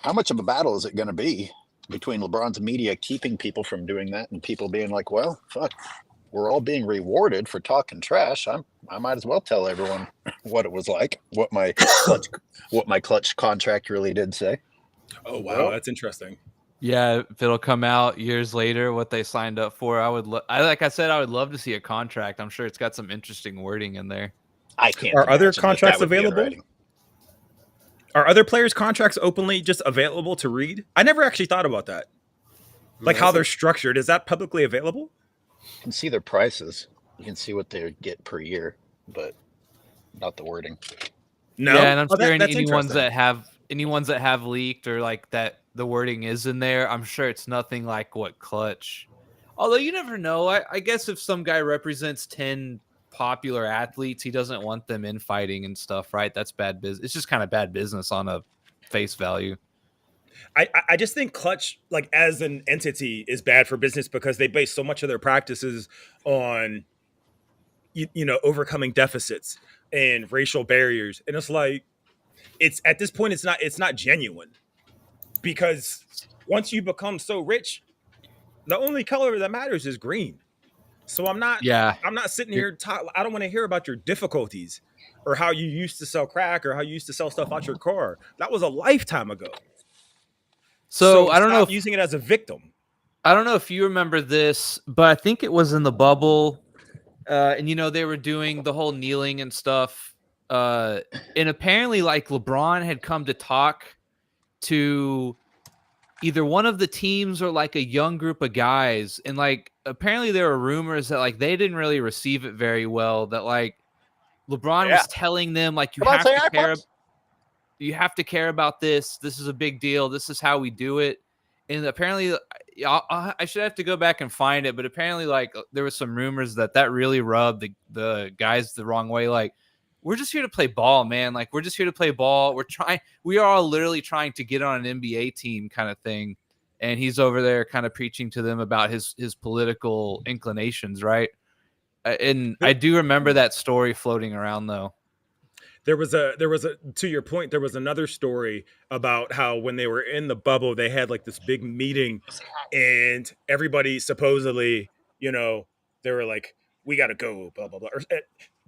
how much of a battle is it going to be between LeBron's media keeping people from doing that and people being like, well, fuck, we're all being rewarded for talking trash. I might as well tell everyone what it was like, what my clutch contract really did say. Oh wow, that's interesting. Yeah, if it'll come out years later what they signed up for, I would. Like I said, I would love to see a contract. I'm sure it's got some interesting wording in there. I can't. Are other imagine contracts that would be in available? writing. Are other players' contracts openly just available to read? I never actually thought about that. Like how they're structured. Is that publicly available? You can see their prices. You can see what they get per year, but not the wording. No. Yeah, and I'm Oh, sure that's any ones interesting. that have leaked or like that the wording is in there, I'm sure it's nothing like what Clutch. Although you never know. I guess if some guy represents 10 popular athletes, he doesn't want them infighting and stuff, right? That's bad business. It's just kind of bad business on a face value. I just think Clutch, like as an entity, is bad for business because they base so much of their practices on you know, overcoming deficits and racial barriers. And it's like it's at this point it's not genuine. Because once you become so rich, the only color that matters is green. So I'm not sitting here I don't want to hear about your difficulties or how you used to sell crack or how you used to sell stuff out your car. That was a lifetime ago. So I don't know if using it as a victim. I don't know if you remember this, but I think it was in the bubble. And you know, they were doing the whole kneeling and stuff. And apparently like LeBron had come to talk to either one of the teams or like a young group of guys. And like, apparently there were rumors that like they didn't really receive it very well, that like LeBron was telling them like, you have to care about this. This is a big deal. This is how we do it. And apparently I should have to go back and find it, but apparently like there was some rumors that really rubbed the guys the wrong way. Like, we're just here to play ball, man. Like, we're just here to play ball. We are all literally trying to get on an NBA team kind of thing. And he's over there kind of preaching to them about his political inclinations. Right. And I do remember that story floating around though. There was a to your point, there was another story about how when they were in the bubble, they had like this big meeting and everybody supposedly, you know, they were like, we got to go, blah, blah, blah.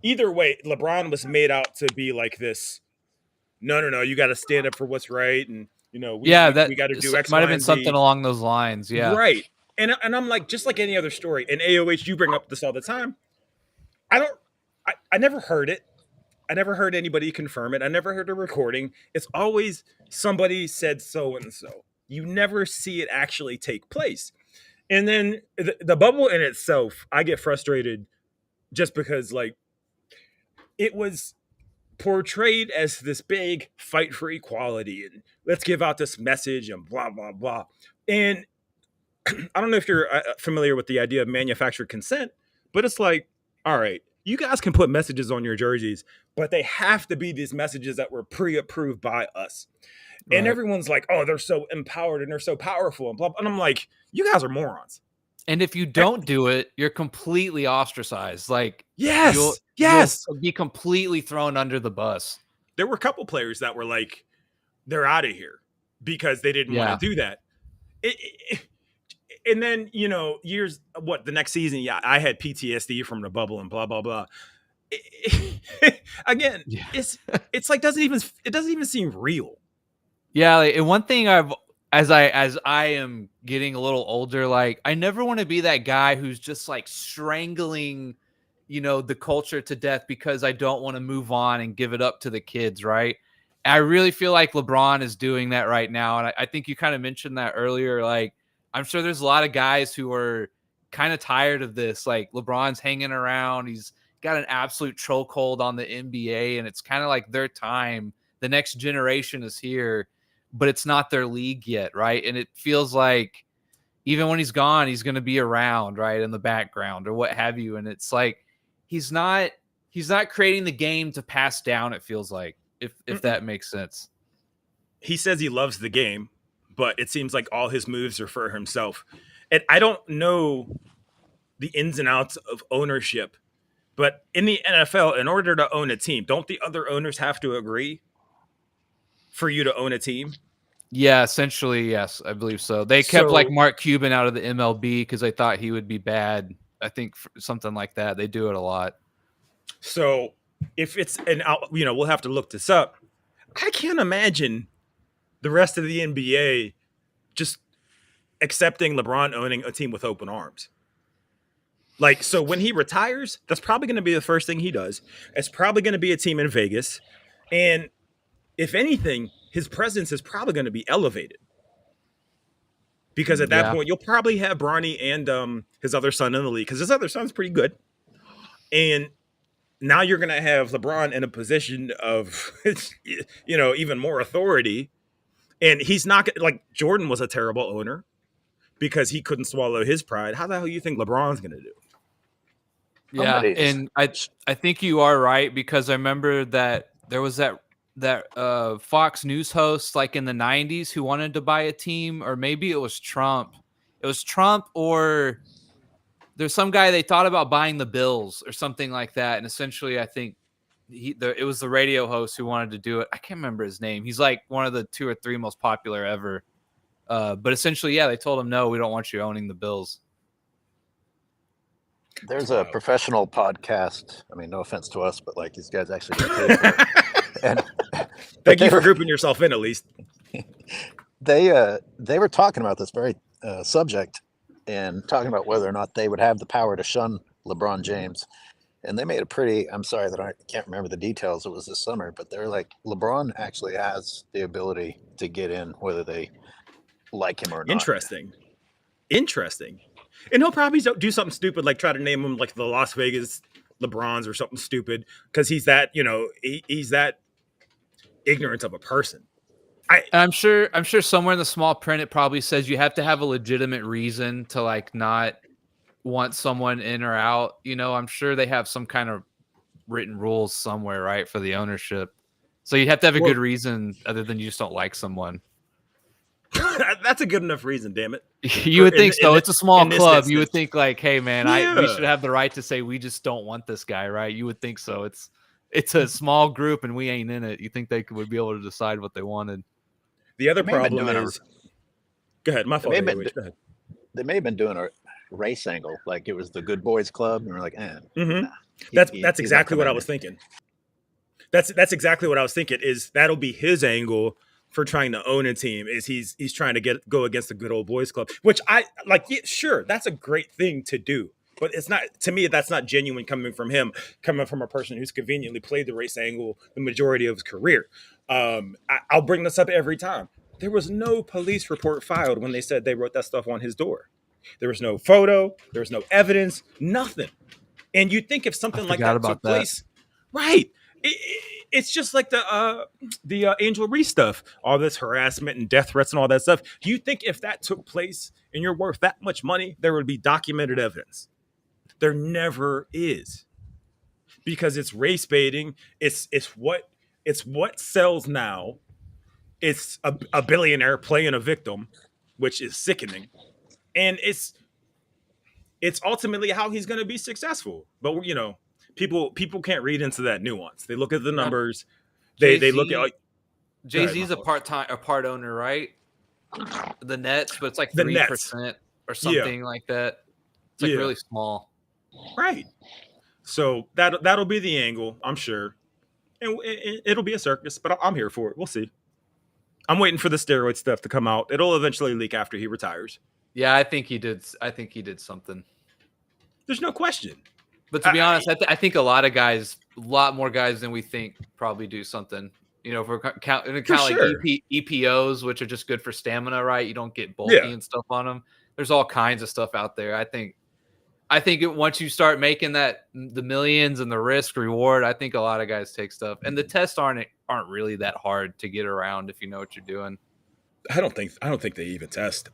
Either way, LeBron was made out to be like this. No, you got to stand up for what's right. And, you know, we got to do X, might have Y, been and something Z. along those lines. Yeah. Right. And I'm like, just like any other story. And AOH, you bring up this all the time. I never heard it. I never heard anybody confirm it. I never heard a recording. It's always somebody said so and so. You never see it actually take place. And then the bubble in itself, I get frustrated just because like it was portrayed as this big fight for equality and let's give out this message and blah, blah, blah. And I don't know if you're familiar with the idea of manufactured consent, but it's like, all right, you guys can put messages on your jerseys, but they have to be these messages that were pre-approved by us. Right. And everyone's like, oh, they're so empowered and they're so powerful and blah, blah. And I'm like, you guys are morons. And if you don't do it, you're completely ostracized. Like, you'll be completely thrown under the bus. There were a couple players that were like, they're out of here because they didn't want to do that. And then, you know, the next season, I had PTSD from the bubble and blah, blah, blah. Again, it's like, it doesn't even seem real. Yeah. Like, and one thing as I am getting a little older, like I never want to be that guy who's just like strangling, the culture to death because I don't want to move on and give it up to the kids, right? I really feel like LeBron is doing that right now. And I think you kind of mentioned that earlier. Like, I'm sure there's a lot of guys who are kind of tired of this. Like, LeBron's hanging around. He's got an absolute chokehold on the NBA, and it's kind of like their time. The next generation is here, but it's not their league yet, right? And it feels like even when he's gone, he's going to be around, right, in the background or what have you. And it's like he's not creating the game to pass down, it feels like, if that makes sense. He says he loves the game, but it seems like all his moves are for himself. And I don't know the ins and outs of ownership, but in the NFL, in order to own a team, don't the other owners have to agree for you to own a team? Yeah, essentially, yes, I believe so. They kept like Mark Cuban out of the MLB because they thought he would be bad. I think something like that. They do it a lot. So if it's we'll have to look this up. I can't imagine the rest of the NBA just accepting LeBron owning a team with open arms. Like, so when he retires, that's probably going to be the first thing he does. It's probably going to be a team in Vegas. And if anything, his presence is probably going to be elevated. Because at that point, you'll probably have Bronny and his other son in the league, because his other son's pretty good. And now you're going to have LeBron in a position of, even more authority. And he's not like Jordan was a terrible owner because he couldn't swallow his pride. How the hell do you think LeBron's going to do? Yeah, and I think you are right, because I remember that there was that Fox News host like in the 90s who wanted to buy a team, or maybe it was Trump. It was Trump, or there's some guy they thought about buying the Bills or something like that. And essentially, I think it was the radio host who wanted to do it. I can't remember his name. He's like one of the 2 or 3 most popular ever. But essentially, yeah, they told him, no, we don't want you owning the Bills. There's a professional podcast. I mean, no offense to us, but like these guys actually get paid for it. And thank you for grouping yourself in, at least. They were talking about this very subject and talking about whether or not they would have the power to shun LeBron James. And they made a pretty, I'm sorry that I can't remember the details. It was this summer, but they're like, LeBron actually has the ability to get in whether they like him or not. Interesting. And he'll probably do something stupid, like try to name him like the Las Vegas LeBrons or something stupid, because he's that, he's that ignorant of a person. I'm sure somewhere in the small print it probably says you have to have a legitimate reason to like not want someone in or out. I'm sure they have some kind of written rules somewhere, right, for the ownership. So you have to have a good reason other than you just don't like someone. That's a good enough reason, damn it. You would think so. It's a small club. You would think like, hey man, we should have the right to say we just don't want this guy, right? You would think so. It's a small group and we ain't in it. You think they would be able to decide what they wanted. The other problem is, go ahead, my fault. They may have been doing a race angle, like it was the Good Boys Club, and we're like, nah, that's exactly what I was thinking. That's exactly what I was thinking. Is that'll be his angle for trying to own a team? Is he's trying to go against the Good Old Boys Club, which I like. Yeah, sure, that's a great thing to do, but it's not, to me, that's not genuine coming from him, coming from a person who's conveniently played the race angle the majority of his career. I'll bring this up every time. There was no police report filed when they said they wrote that stuff on his door. There was no photo. There was no evidence. Nothing. And you'd think if something like that took place, right? It's just like the Angel Reese stuff, all this harassment and death threats and all that stuff. Do you think if that took place and you're worth that much money, there would be documented evidence? There never is, because it's race baiting. It's what sells now. It's a billionaire playing a victim, which is sickening, and it's ultimately how he's going to be successful. But people can't read into that nuance. They look at the numbers. They look at Jay-Z's a part owner, right? The Nets, but it's like 3% or something like that. It's like really small, right? So that'll be the angle, I'm sure, and it'll be a circus. But I'm here for it. We'll see. I'm waiting for the steroid stuff to come out. It'll eventually leak after he retires. Yeah, I think he did something. There's no question. But to be honest, I think a lot more guys than we think probably do something. You know, if we're counting like EPOs, which are just good for stamina, right? You don't get bulky and stuff on them. There's all kinds of stuff out there. I think once you start making the millions and the risk reward, I think a lot of guys take stuff. And the tests aren't really that hard to get around if you know what you're doing. I don't think they even test.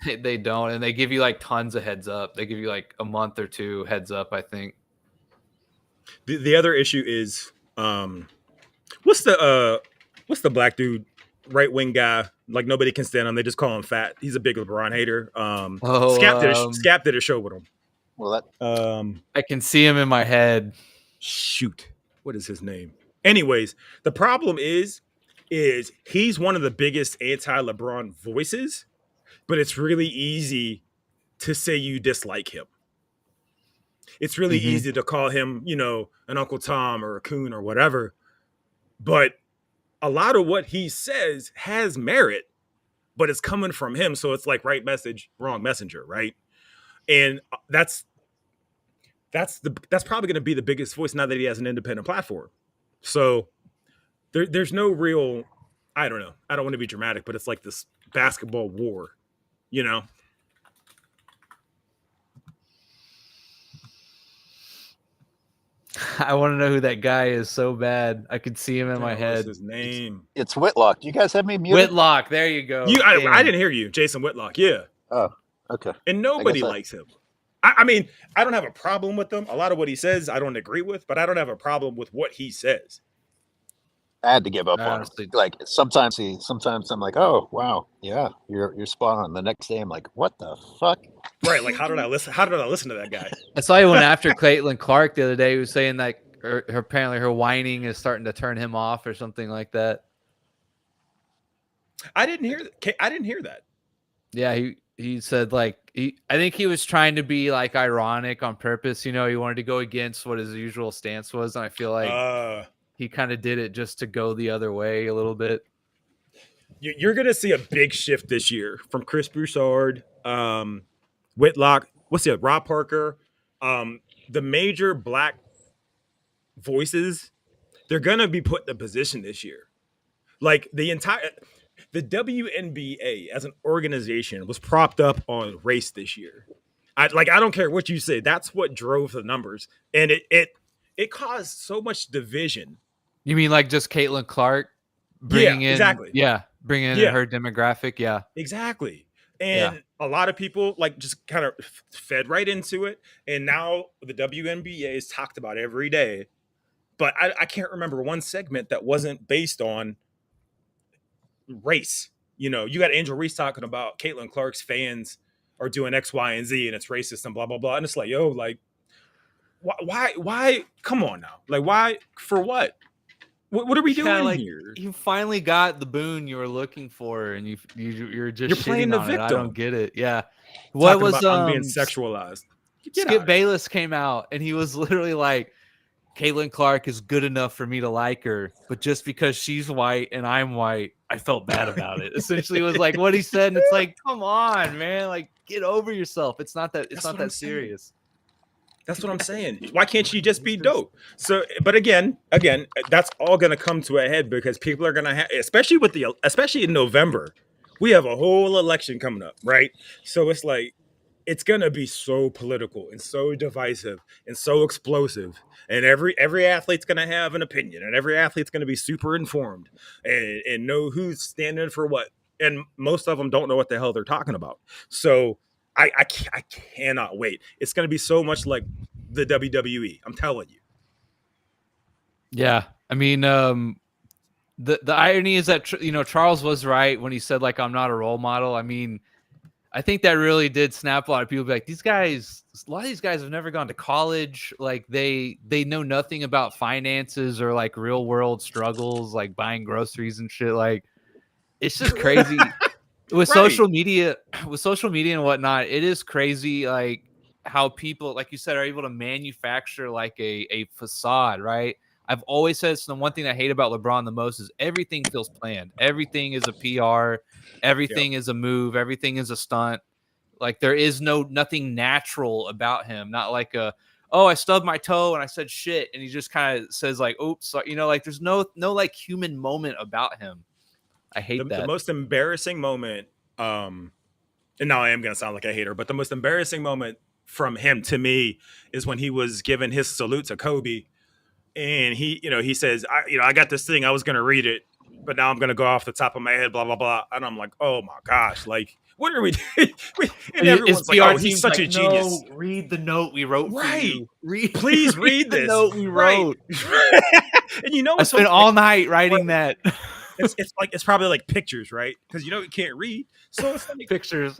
They don't, and they give you like tons of heads up. They give you like a month or two heads up, I think. The other issue is what's the black dude, right wing guy? Like nobody can stand him. They just call him fat. He's a big LeBron hater. Scap did a show with him. Well, I can see him in my head. Shoot, what is his name? Anyways, the problem is he's one of the biggest anti-LeBron voices, but it's really easy to say you dislike him. It's really easy to call him, you know, an Uncle Tom or a coon or whatever. But a lot of what he says has merit, but it's coming from him. So it's like right message, wrong messenger, right? And that's probably going to be the biggest voice now that he has an independent platform. So there's no real, I don't know. I don't want to be dramatic, but it's like this basketball war, you know? I want to know who that guy is so bad. I could see him in my head. What's his name? it's Whitlock. Do you guys have me muted? Whitlock. There you go. I didn't hear you. Jason Whitlock. Yeah. Oh, okay. And nobody likes him. I mean, I don't have a problem with him. A lot of what he says, I don't agree with, but I don't have a problem with what he says. I had to give up on him. Like sometimes I'm like, oh wow, yeah, you're spot on. The next day I'm like, what the fuck? Right? Like, how did I listen to that guy? I saw you went after Caitlin Clark the other day. Who was saying like apparently her whining is starting to turn him off or something like that. I didn't hear that. Yeah, he said like I think he was trying to be like ironic on purpose. You know, he wanted to go against what his usual stance was, and I feel like he kind of did it just to go the other way a little bit. You're going to see a big shift this year from Chris Broussard, Whitlock, Rob Parker, the major black voices. They're going to be put in a position this year. Like the WNBA as an organization was propped up on race this year. I don't care what you say. That's what drove the numbers. And it caused so much division. You mean like just Caitlin Clark bringing in her demographic? Yeah, exactly. And a lot of people like just kind of fed right into it. And now the WNBA is talked about every day. But I can't remember one segment that wasn't based on race. You know, you got Angel Reese talking about Caitlin Clark's fans are doing X, Y, and Z, and it's racist and blah, blah, blah. And it's like, yo, like, why? Come on now. Like, why? For what? What are we doing here? You finally got the boon you were looking for, and you're playing the victim. I don't get it. Yeah. What was I'm being sexualized? Skip Bayless came out, and he was literally like, Caitlin Clark is good enough for me to like her, but just because she's white and I'm white, I felt bad about it. Essentially, was like what he said, and it's like, come on, man, like get over yourself. It's not that serious. That's what I'm saying. Why can't she just be dope? So, but again, that's all going to come to a head because people are going to have, especially in November, we have a whole election coming up, right? So it's like, it's going to be so political and so divisive and so explosive. And every athlete's going to have an opinion, and every athlete's going to be super informed and know who's standing for what. And most of them don't know what the hell they're talking about. So I cannot wait. It's going to be so much like the WWE. I'm telling you. Yeah. I mean, the irony is that, Charles was right when he said, like, I'm not a role model. I mean, I think that really did snap a lot of people. Be like, a lot of these guys have never gone to college. Like they know nothing about finances or like real world struggles, like buying groceries and shit. Like it's just crazy. With social media and whatnot, it is crazy, like how people, like you said, are able to manufacture like a facade, right? I've always said the one thing I hate about LeBron the most is everything feels planned. Everything is a PR. Everything is a move. Everything is a stunt. Like there is nothing natural about him. Not like a oh, I stubbed my toe and I said shit, and he just kind of says like, oops, you know, like there's no like human moment about him. I hate The that. most embarrassing moment, and now I am gonna sound like a hater, but the most embarrassing moment from him to me is when he was giving his salute to Kobe, and he says, I got this thing, I was gonna read it, but now I'm gonna go off the top of my head, blah blah blah, and I'm like, oh my gosh, like what are we doing? And His everyone's like, PR oh, he's team's such like, a genius. No, read the note we wrote for Right. you. Please read the this. note we Right. wrote. And you know, I spent all night writing that. it's probably like pictures, right? Because you can't read, so it's like Pictures.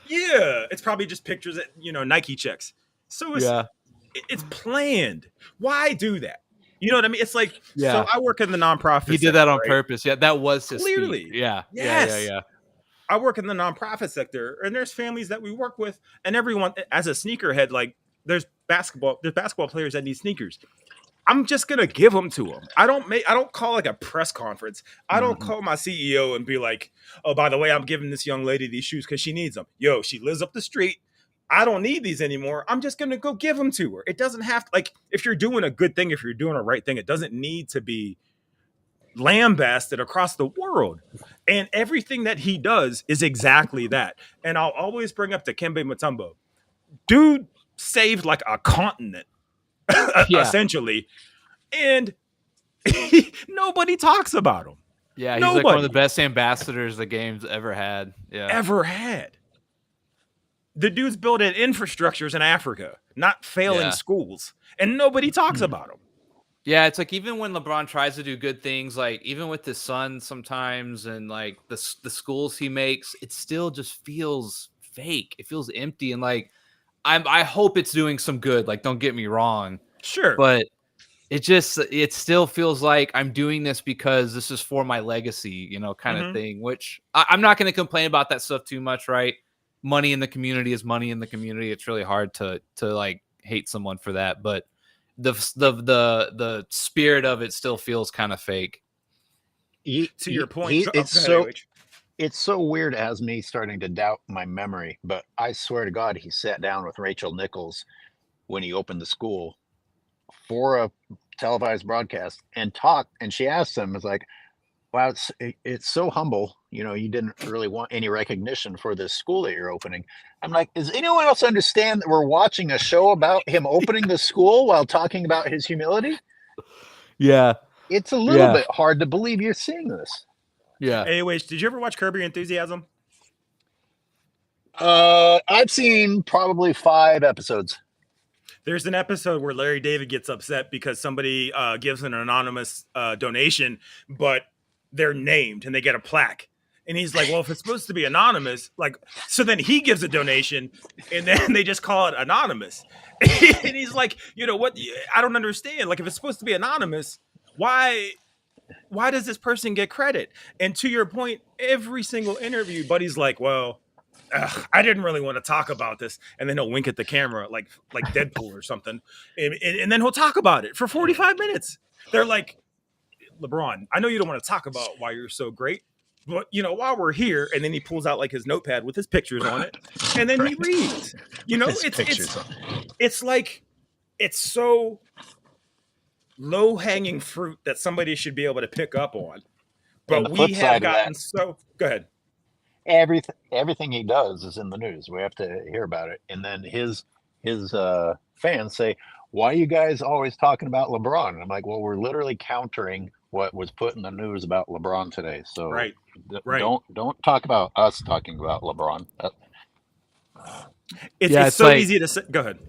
yeah, it's probably just pictures that Nike checks. So it's planned. Why do that? You know what I mean? It's like, so I work in the nonprofit. He did that on purpose. Yeah, that was his Clearly. speech. Yeah. Yes. Yeah. I work in the nonprofit sector, and there's families that we work with, and everyone, as a sneakerhead, like there's basketball players that need sneakers. I'm just gonna give them to them. I don't call like a press conference. I don't call my CEO and be like, oh, by the way, I'm giving this young lady these shoes because she needs them. Yo, she lives up the street. I don't need these anymore. I'm just gonna go give them to her. It doesn't have to, like, if you're doing a good thing, if you're doing a right thing, it doesn't need to be lambasted across the world. And everything that he does is exactly that. And I'll always bring up Dikembe Mutombo. Dude saved like a continent, essentially. And nobody talks about him. Yeah, he's like one of the best ambassadors the game's ever had. Yeah. Ever had. The dude's building infrastructures in Africa, not failing schools. And nobody talks about him. Yeah, it's like even when LeBron tries to do good things, like even with his son sometimes, and like the schools he makes, it still just feels fake. It feels empty, and like I hope it's doing some good. Like, don't get me wrong, sure, but it still feels like I'm doing this because this is for my legacy, kind of thing. Which I'm not going to complain about that stuff too much, right? Money in the community is money in the community. It's really hard to like hate someone for that, but the spirit of it still feels kind of fake. To your point, it's so weird, as me starting to doubt my memory, but I swear to God, he sat down with Rachel Nichols when he opened the school for a televised broadcast and talked, and she asked him, "It's like, wow, it's so humble. You didn't really want any recognition for this school that you're opening." I'm like, does anyone else understand that we're watching a show about him opening the school while talking about his humility? Yeah. It's a little bit hard to believe you're seeing this. Yeah. Anyways, did you ever watch Curb Your Enthusiasm? I've seen probably 5 episodes. There's an episode where Larry David gets upset because somebody gives an anonymous donation, but they're named and they get a plaque. And he's like, well, if it's supposed to be anonymous, like, so then he gives a donation and then they just call it anonymous. And he's like, what? I don't understand. Like, if it's supposed to be anonymous, why does this person get credit? And to your point, every single interview, Buddy's like, well, I didn't really want to talk about this. And then he'll wink at the camera like Deadpool or something. And then he'll talk about it for 45 minutes. They're like, LeBron, I know you don't want to talk about why you're so great, but while we're here, and then he pulls out like his notepad with his pictures on it, and then he reads. It's like, it's so low-hanging fruit that somebody should be able to pick up on. But we have gotten so go ahead. Everything he does is in the news. We have to hear about it. And then his fans say, why are you guys always talking about LeBron? And I'm like, well, we're literally countering what was put in the news about LeBron today. So right. Don't talk about us talking about LeBron. It's so like, easy to say. Go ahead.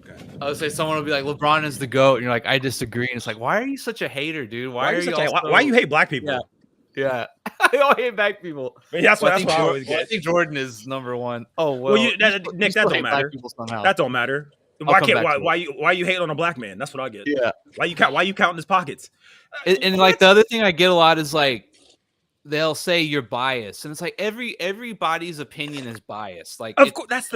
I would say someone would be like, LeBron is the GOAT. And you're like, I disagree. And it's like, why are you such a hater, dude? Why you hate black people? Yeah. I don't hate black people. That's what I always get. I think Jordan is number one. Oh, well. Nick, that don't matter. That don't matter. Why you hate on a black man? That's what I get. Yeah. Why you counting his pockets? And like the other thing I get a lot is like they'll say you're biased, and it's like everybody's opinion is biased. Like, of course, that's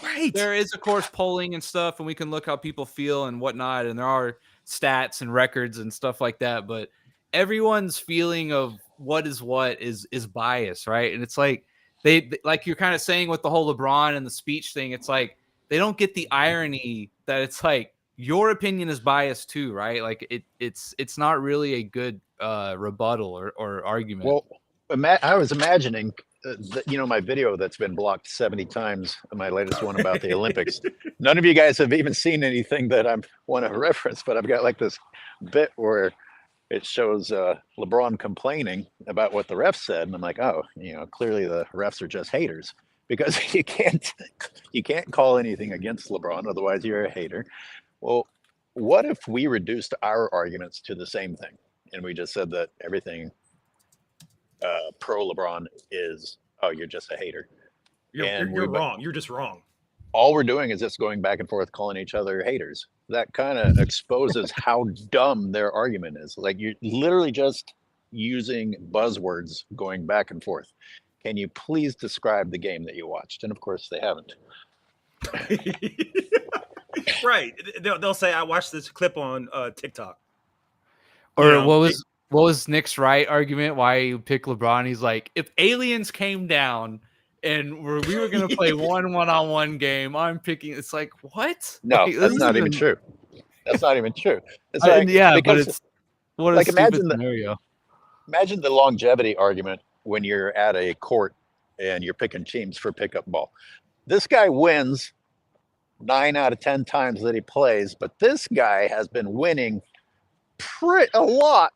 right. There is, of course, polling and stuff, and we can look how people feel and whatnot, and there are stats and records and stuff like that. But everyone's feeling of what is biased, right? And it's like they like you're kind of saying with the whole LeBron and the speech thing. It's like they don't get the irony that it's like your opinion is biased too, right? Like it's not really a good rebuttal or argument. Well, I was imagining, my video that's been blocked 70 times, my latest one about the Olympics. None of you guys have even seen anything that I want to reference, but I've got like this bit where it shows LeBron complaining about what the refs said, and I'm like, oh, clearly the refs are just haters, because you can't call anything against LeBron, otherwise you're a hater. Well, what if we reduced our arguments to the same thing, and we just said that everything pro LeBron is, oh, you're just a hater. You're wrong. You're just wrong. All we're doing is just going back and forth calling each other haters. That kind of exposes how dumb their argument is. Like, you're literally just using buzzwords going back and forth. Can you please describe the game that you watched? And of course they haven't. Right. They'll say, I watched this clip on TikTok. Or what was Nick's right argument? Why you pick LeBron? He's like, if aliens came down and we were going to play one-on-one game, I'm picking. It's like, what? No, like, that's not even true. That's not even true. It's like, yeah, but it's what a like, stupid scenario. Imagine the longevity argument when you're at a court and you're picking teams for pickup ball. This guy wins 9 out of 10 times that he plays, but this guy has been winning a lot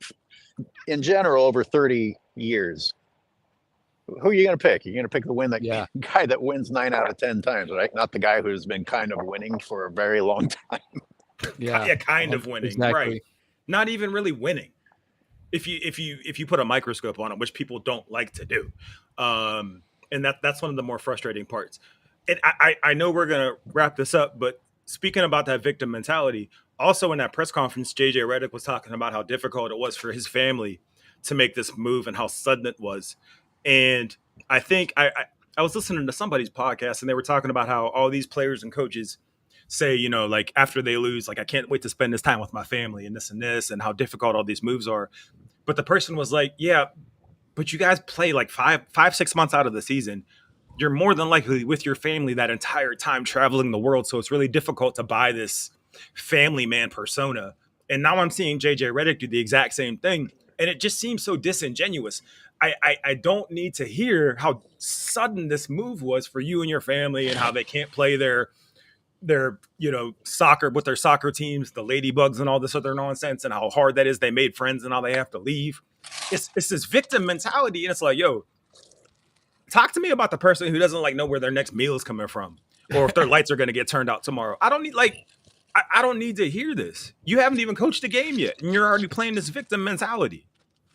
in general over 30 years. Who are you going to pick? You're going to pick the guy that wins 9 out of 10 times, right? Not the guy who's been kind of winning for a very long time. Yeah, kind of winning, exactly. Right? Not even really winning. If you put a microscope on it, which people don't like to do, and that's one of the more frustrating parts. And I know we're gonna wrap this up, but speaking about that victim mentality, also in that press conference, JJ Redick was talking about how difficult it was for his family to make this move and how sudden it was. And I think I was listening to somebody's podcast and they were talking about how all these players and coaches say, like after they lose, like, I can't wait to spend this time with my family and this and how difficult all these moves are. But the person was like, yeah, but you guys play like 6 months out of the season. You're more than likely with your family that entire time traveling the world. So it's really difficult to buy this family man persona. And now I'm seeing JJ Redick do the exact same thing. And it just seems so disingenuous. I don't need to hear how sudden this move was for you and your family and how they can't play their soccer with their soccer teams, the Ladybugs and all this other nonsense, and how hard that is. They made friends and now they have to leave. It's this victim mentality. And it's like, yo, talk to me about the person who doesn't know where their next meal is coming from, or if their lights are going to get turned out tomorrow. I don't need to hear this. You haven't even coached a game yet, and you're already playing this victim mentality.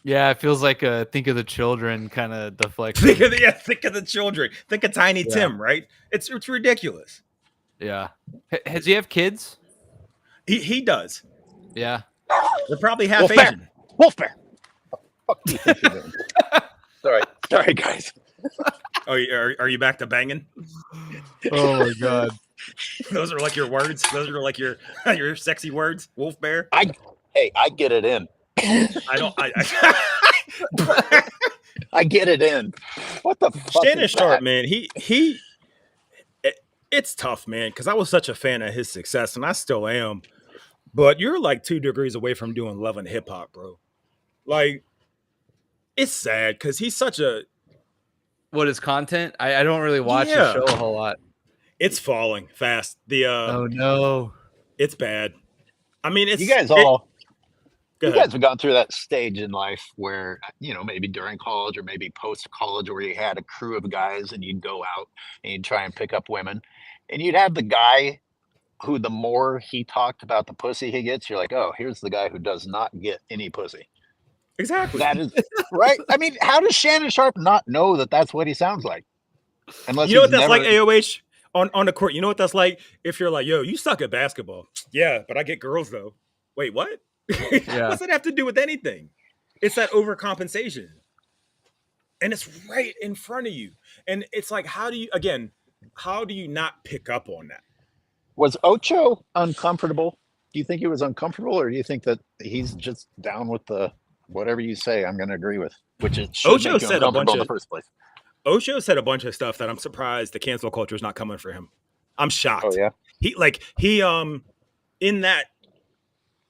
Yeah, it feels like a think of the children kind of deflection. Think of the children. Think of Tiny Tim, right? It's ridiculous. Yeah. Does he have kids? He does. Yeah. They're probably half Asian. Wolfbear. What the fuck do you think you're doing? Sorry, guys. Oh, are you back to banging? Oh my god. Those are like your words. Those are like your sexy words. Wolf bear. I get it in. I get it in. What the fuck? Shannon Sharp, man. It's tough, man, because I was such a fan of his success, and I still am. But you're like 2 degrees away from doing Love and Hip Hop, bro. Like, it's sad because he's such a. What is content? I don't really watch the show a whole lot. It's falling fast. Oh no, it's bad. I mean, you guys have gone through that stage in life where, maybe during college or maybe post college, where you had a crew of guys and you'd go out and you'd try and pick up women, and you'd have the guy who, the more he talked about the pussy he gets, you're like, oh, here's the guy who does not get any pussy. Exactly. That is right. I mean, how does Shannon Sharp not know that that's what he sounds like? Unless what that's like, AOH on the court. You know what that's like? If you're like, yo, you suck at basketball. Yeah, but I get girls though. Wait, what? Yeah. What's that have to do with anything? It's that overcompensation. And it's right in front of you. And it's like, how do you not pick up on that? Was Ocho uncomfortable? Do you think he was uncomfortable, or do you think that he's just down with the whatever you say I'm going to agree with, which is Ocho said a bunch in the first place? Ocho said a bunch of stuff that I'm surprised the cancel culture is not coming for him. I'm shocked. Oh yeah. in that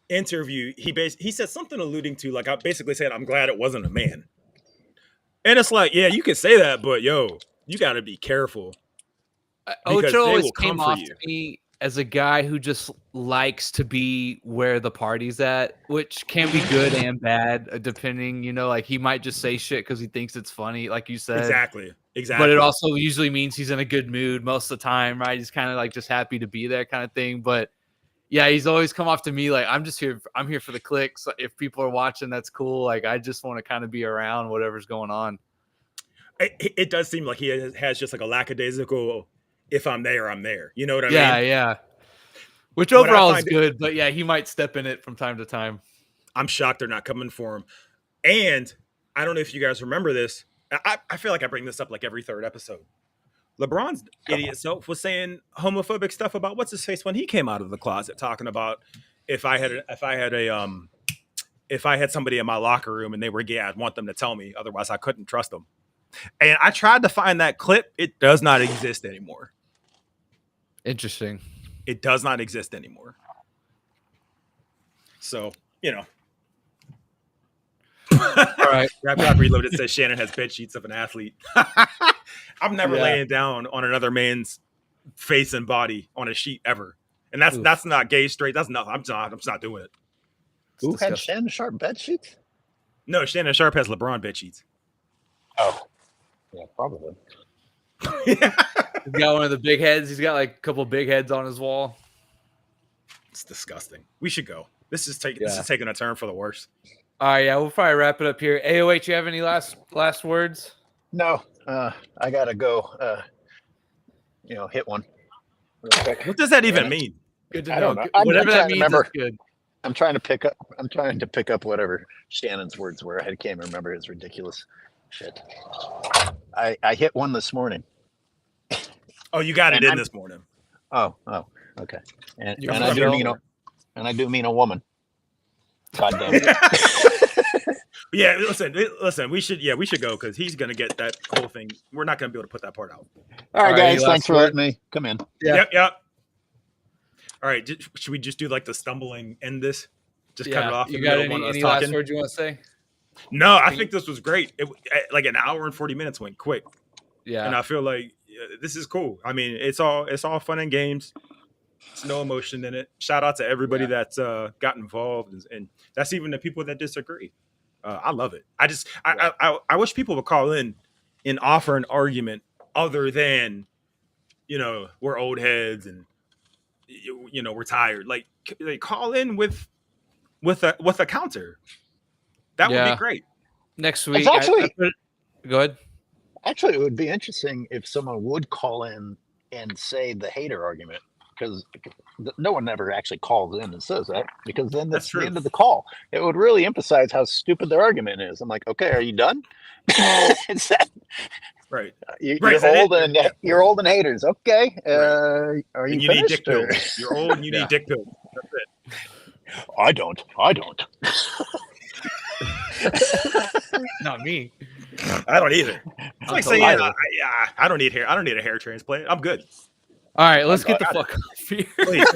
interview, he said something alluding to like I basically said, I'm glad it wasn't a man. And it's like, yeah, you can say that, but yo, you got to be careful because Ocho they always will come came for off you. to me as a guy who just likes to be where the party's at, which can be good and bad, depending, like he might just say shit because he thinks it's funny, like you said. Exactly. But it also usually means he's in a good mood most of the time, right? He's kind of like just happy to be there kind of thing. But yeah, he's always come off to me like, I'm here for the clicks. If people are watching, that's cool. Like, I just want to kind of be around whatever's going on. It does seem like he has just like a lackadaisical, if I'm there, I'm there. You know what I mean? Yeah. Which overall is good, but yeah, he might step in it from time to time. I'm shocked they're not coming for him. And I don't know if you guys remember this. I feel like I bring this up like every third episode. LeBron's idiot self was saying homophobic stuff about what's his face when he came out of the closet, talking about if I had somebody in my locker room and they were gay, I'd want them to tell me. Otherwise, I couldn't trust them. And I tried to find that clip. It does not exist anymore. Interesting. It does not exist anymore. So, All right. Rap Reloaded says Shannon has bed sheets of an athlete. I'm never laying down on another man's face and body on a sheet ever. And that's not gay, straight. That's not. I'm not doing it. Who had Shannon Sharp bed sheets? No, Shannon Sharp has LeBron bed sheets. Oh, yeah, probably. He's got one of the big heads. He's got like a couple big heads on his wall. It's disgusting. We should go. This is taking a turn for the worse. All right, yeah, we'll probably wrap it up here. AOH, you have any last words? No, I gotta go. Hit one. Real quick. What does that even mean? Good to know. I don't know. Whatever that means is good. I'm trying to pick up whatever Shannon's words were. I can't remember his ridiculous shit. I hit one this morning. Oh, you got it in this morning. Oh, okay. And I do mean a woman. God damn it. Yeah, listen. We should go because he's gonna get that whole thing. We're not gonna be able to put that part out. All right, guys. Thanks for letting me come in. Yeah. Yep. All right. Should we just do like the stumbling end this? Just cut it off. You got any last words you want to say? No, I think this was great. It like an hour and 40 minutes went quick. Yeah. And I feel like this is cool. I mean, it's all fun and games. It's no emotion in it. Shout out to everybody that's got involved, and that's even the people that disagree. I love it. I wish people would call in and offer an argument other than, we're old heads and we're tired. Like they call in with a counter. That would be great. Next week, go ahead. Actually, it would be interesting if someone would call in and say the hater argument, because no one ever actually calls in and says that, because then that's the end of the call. It would really emphasize how stupid their argument is. I'm like, okay, are you done? Is that right? You're old and haters. Okay, are you finished? Need dick pills. You're old and you need dick pills. That's it. I don't. Not me. I don't either. It's like saying, I don't need hair. I don't need a hair transplant. I'm good. All right, let's get the fuck off here. Please,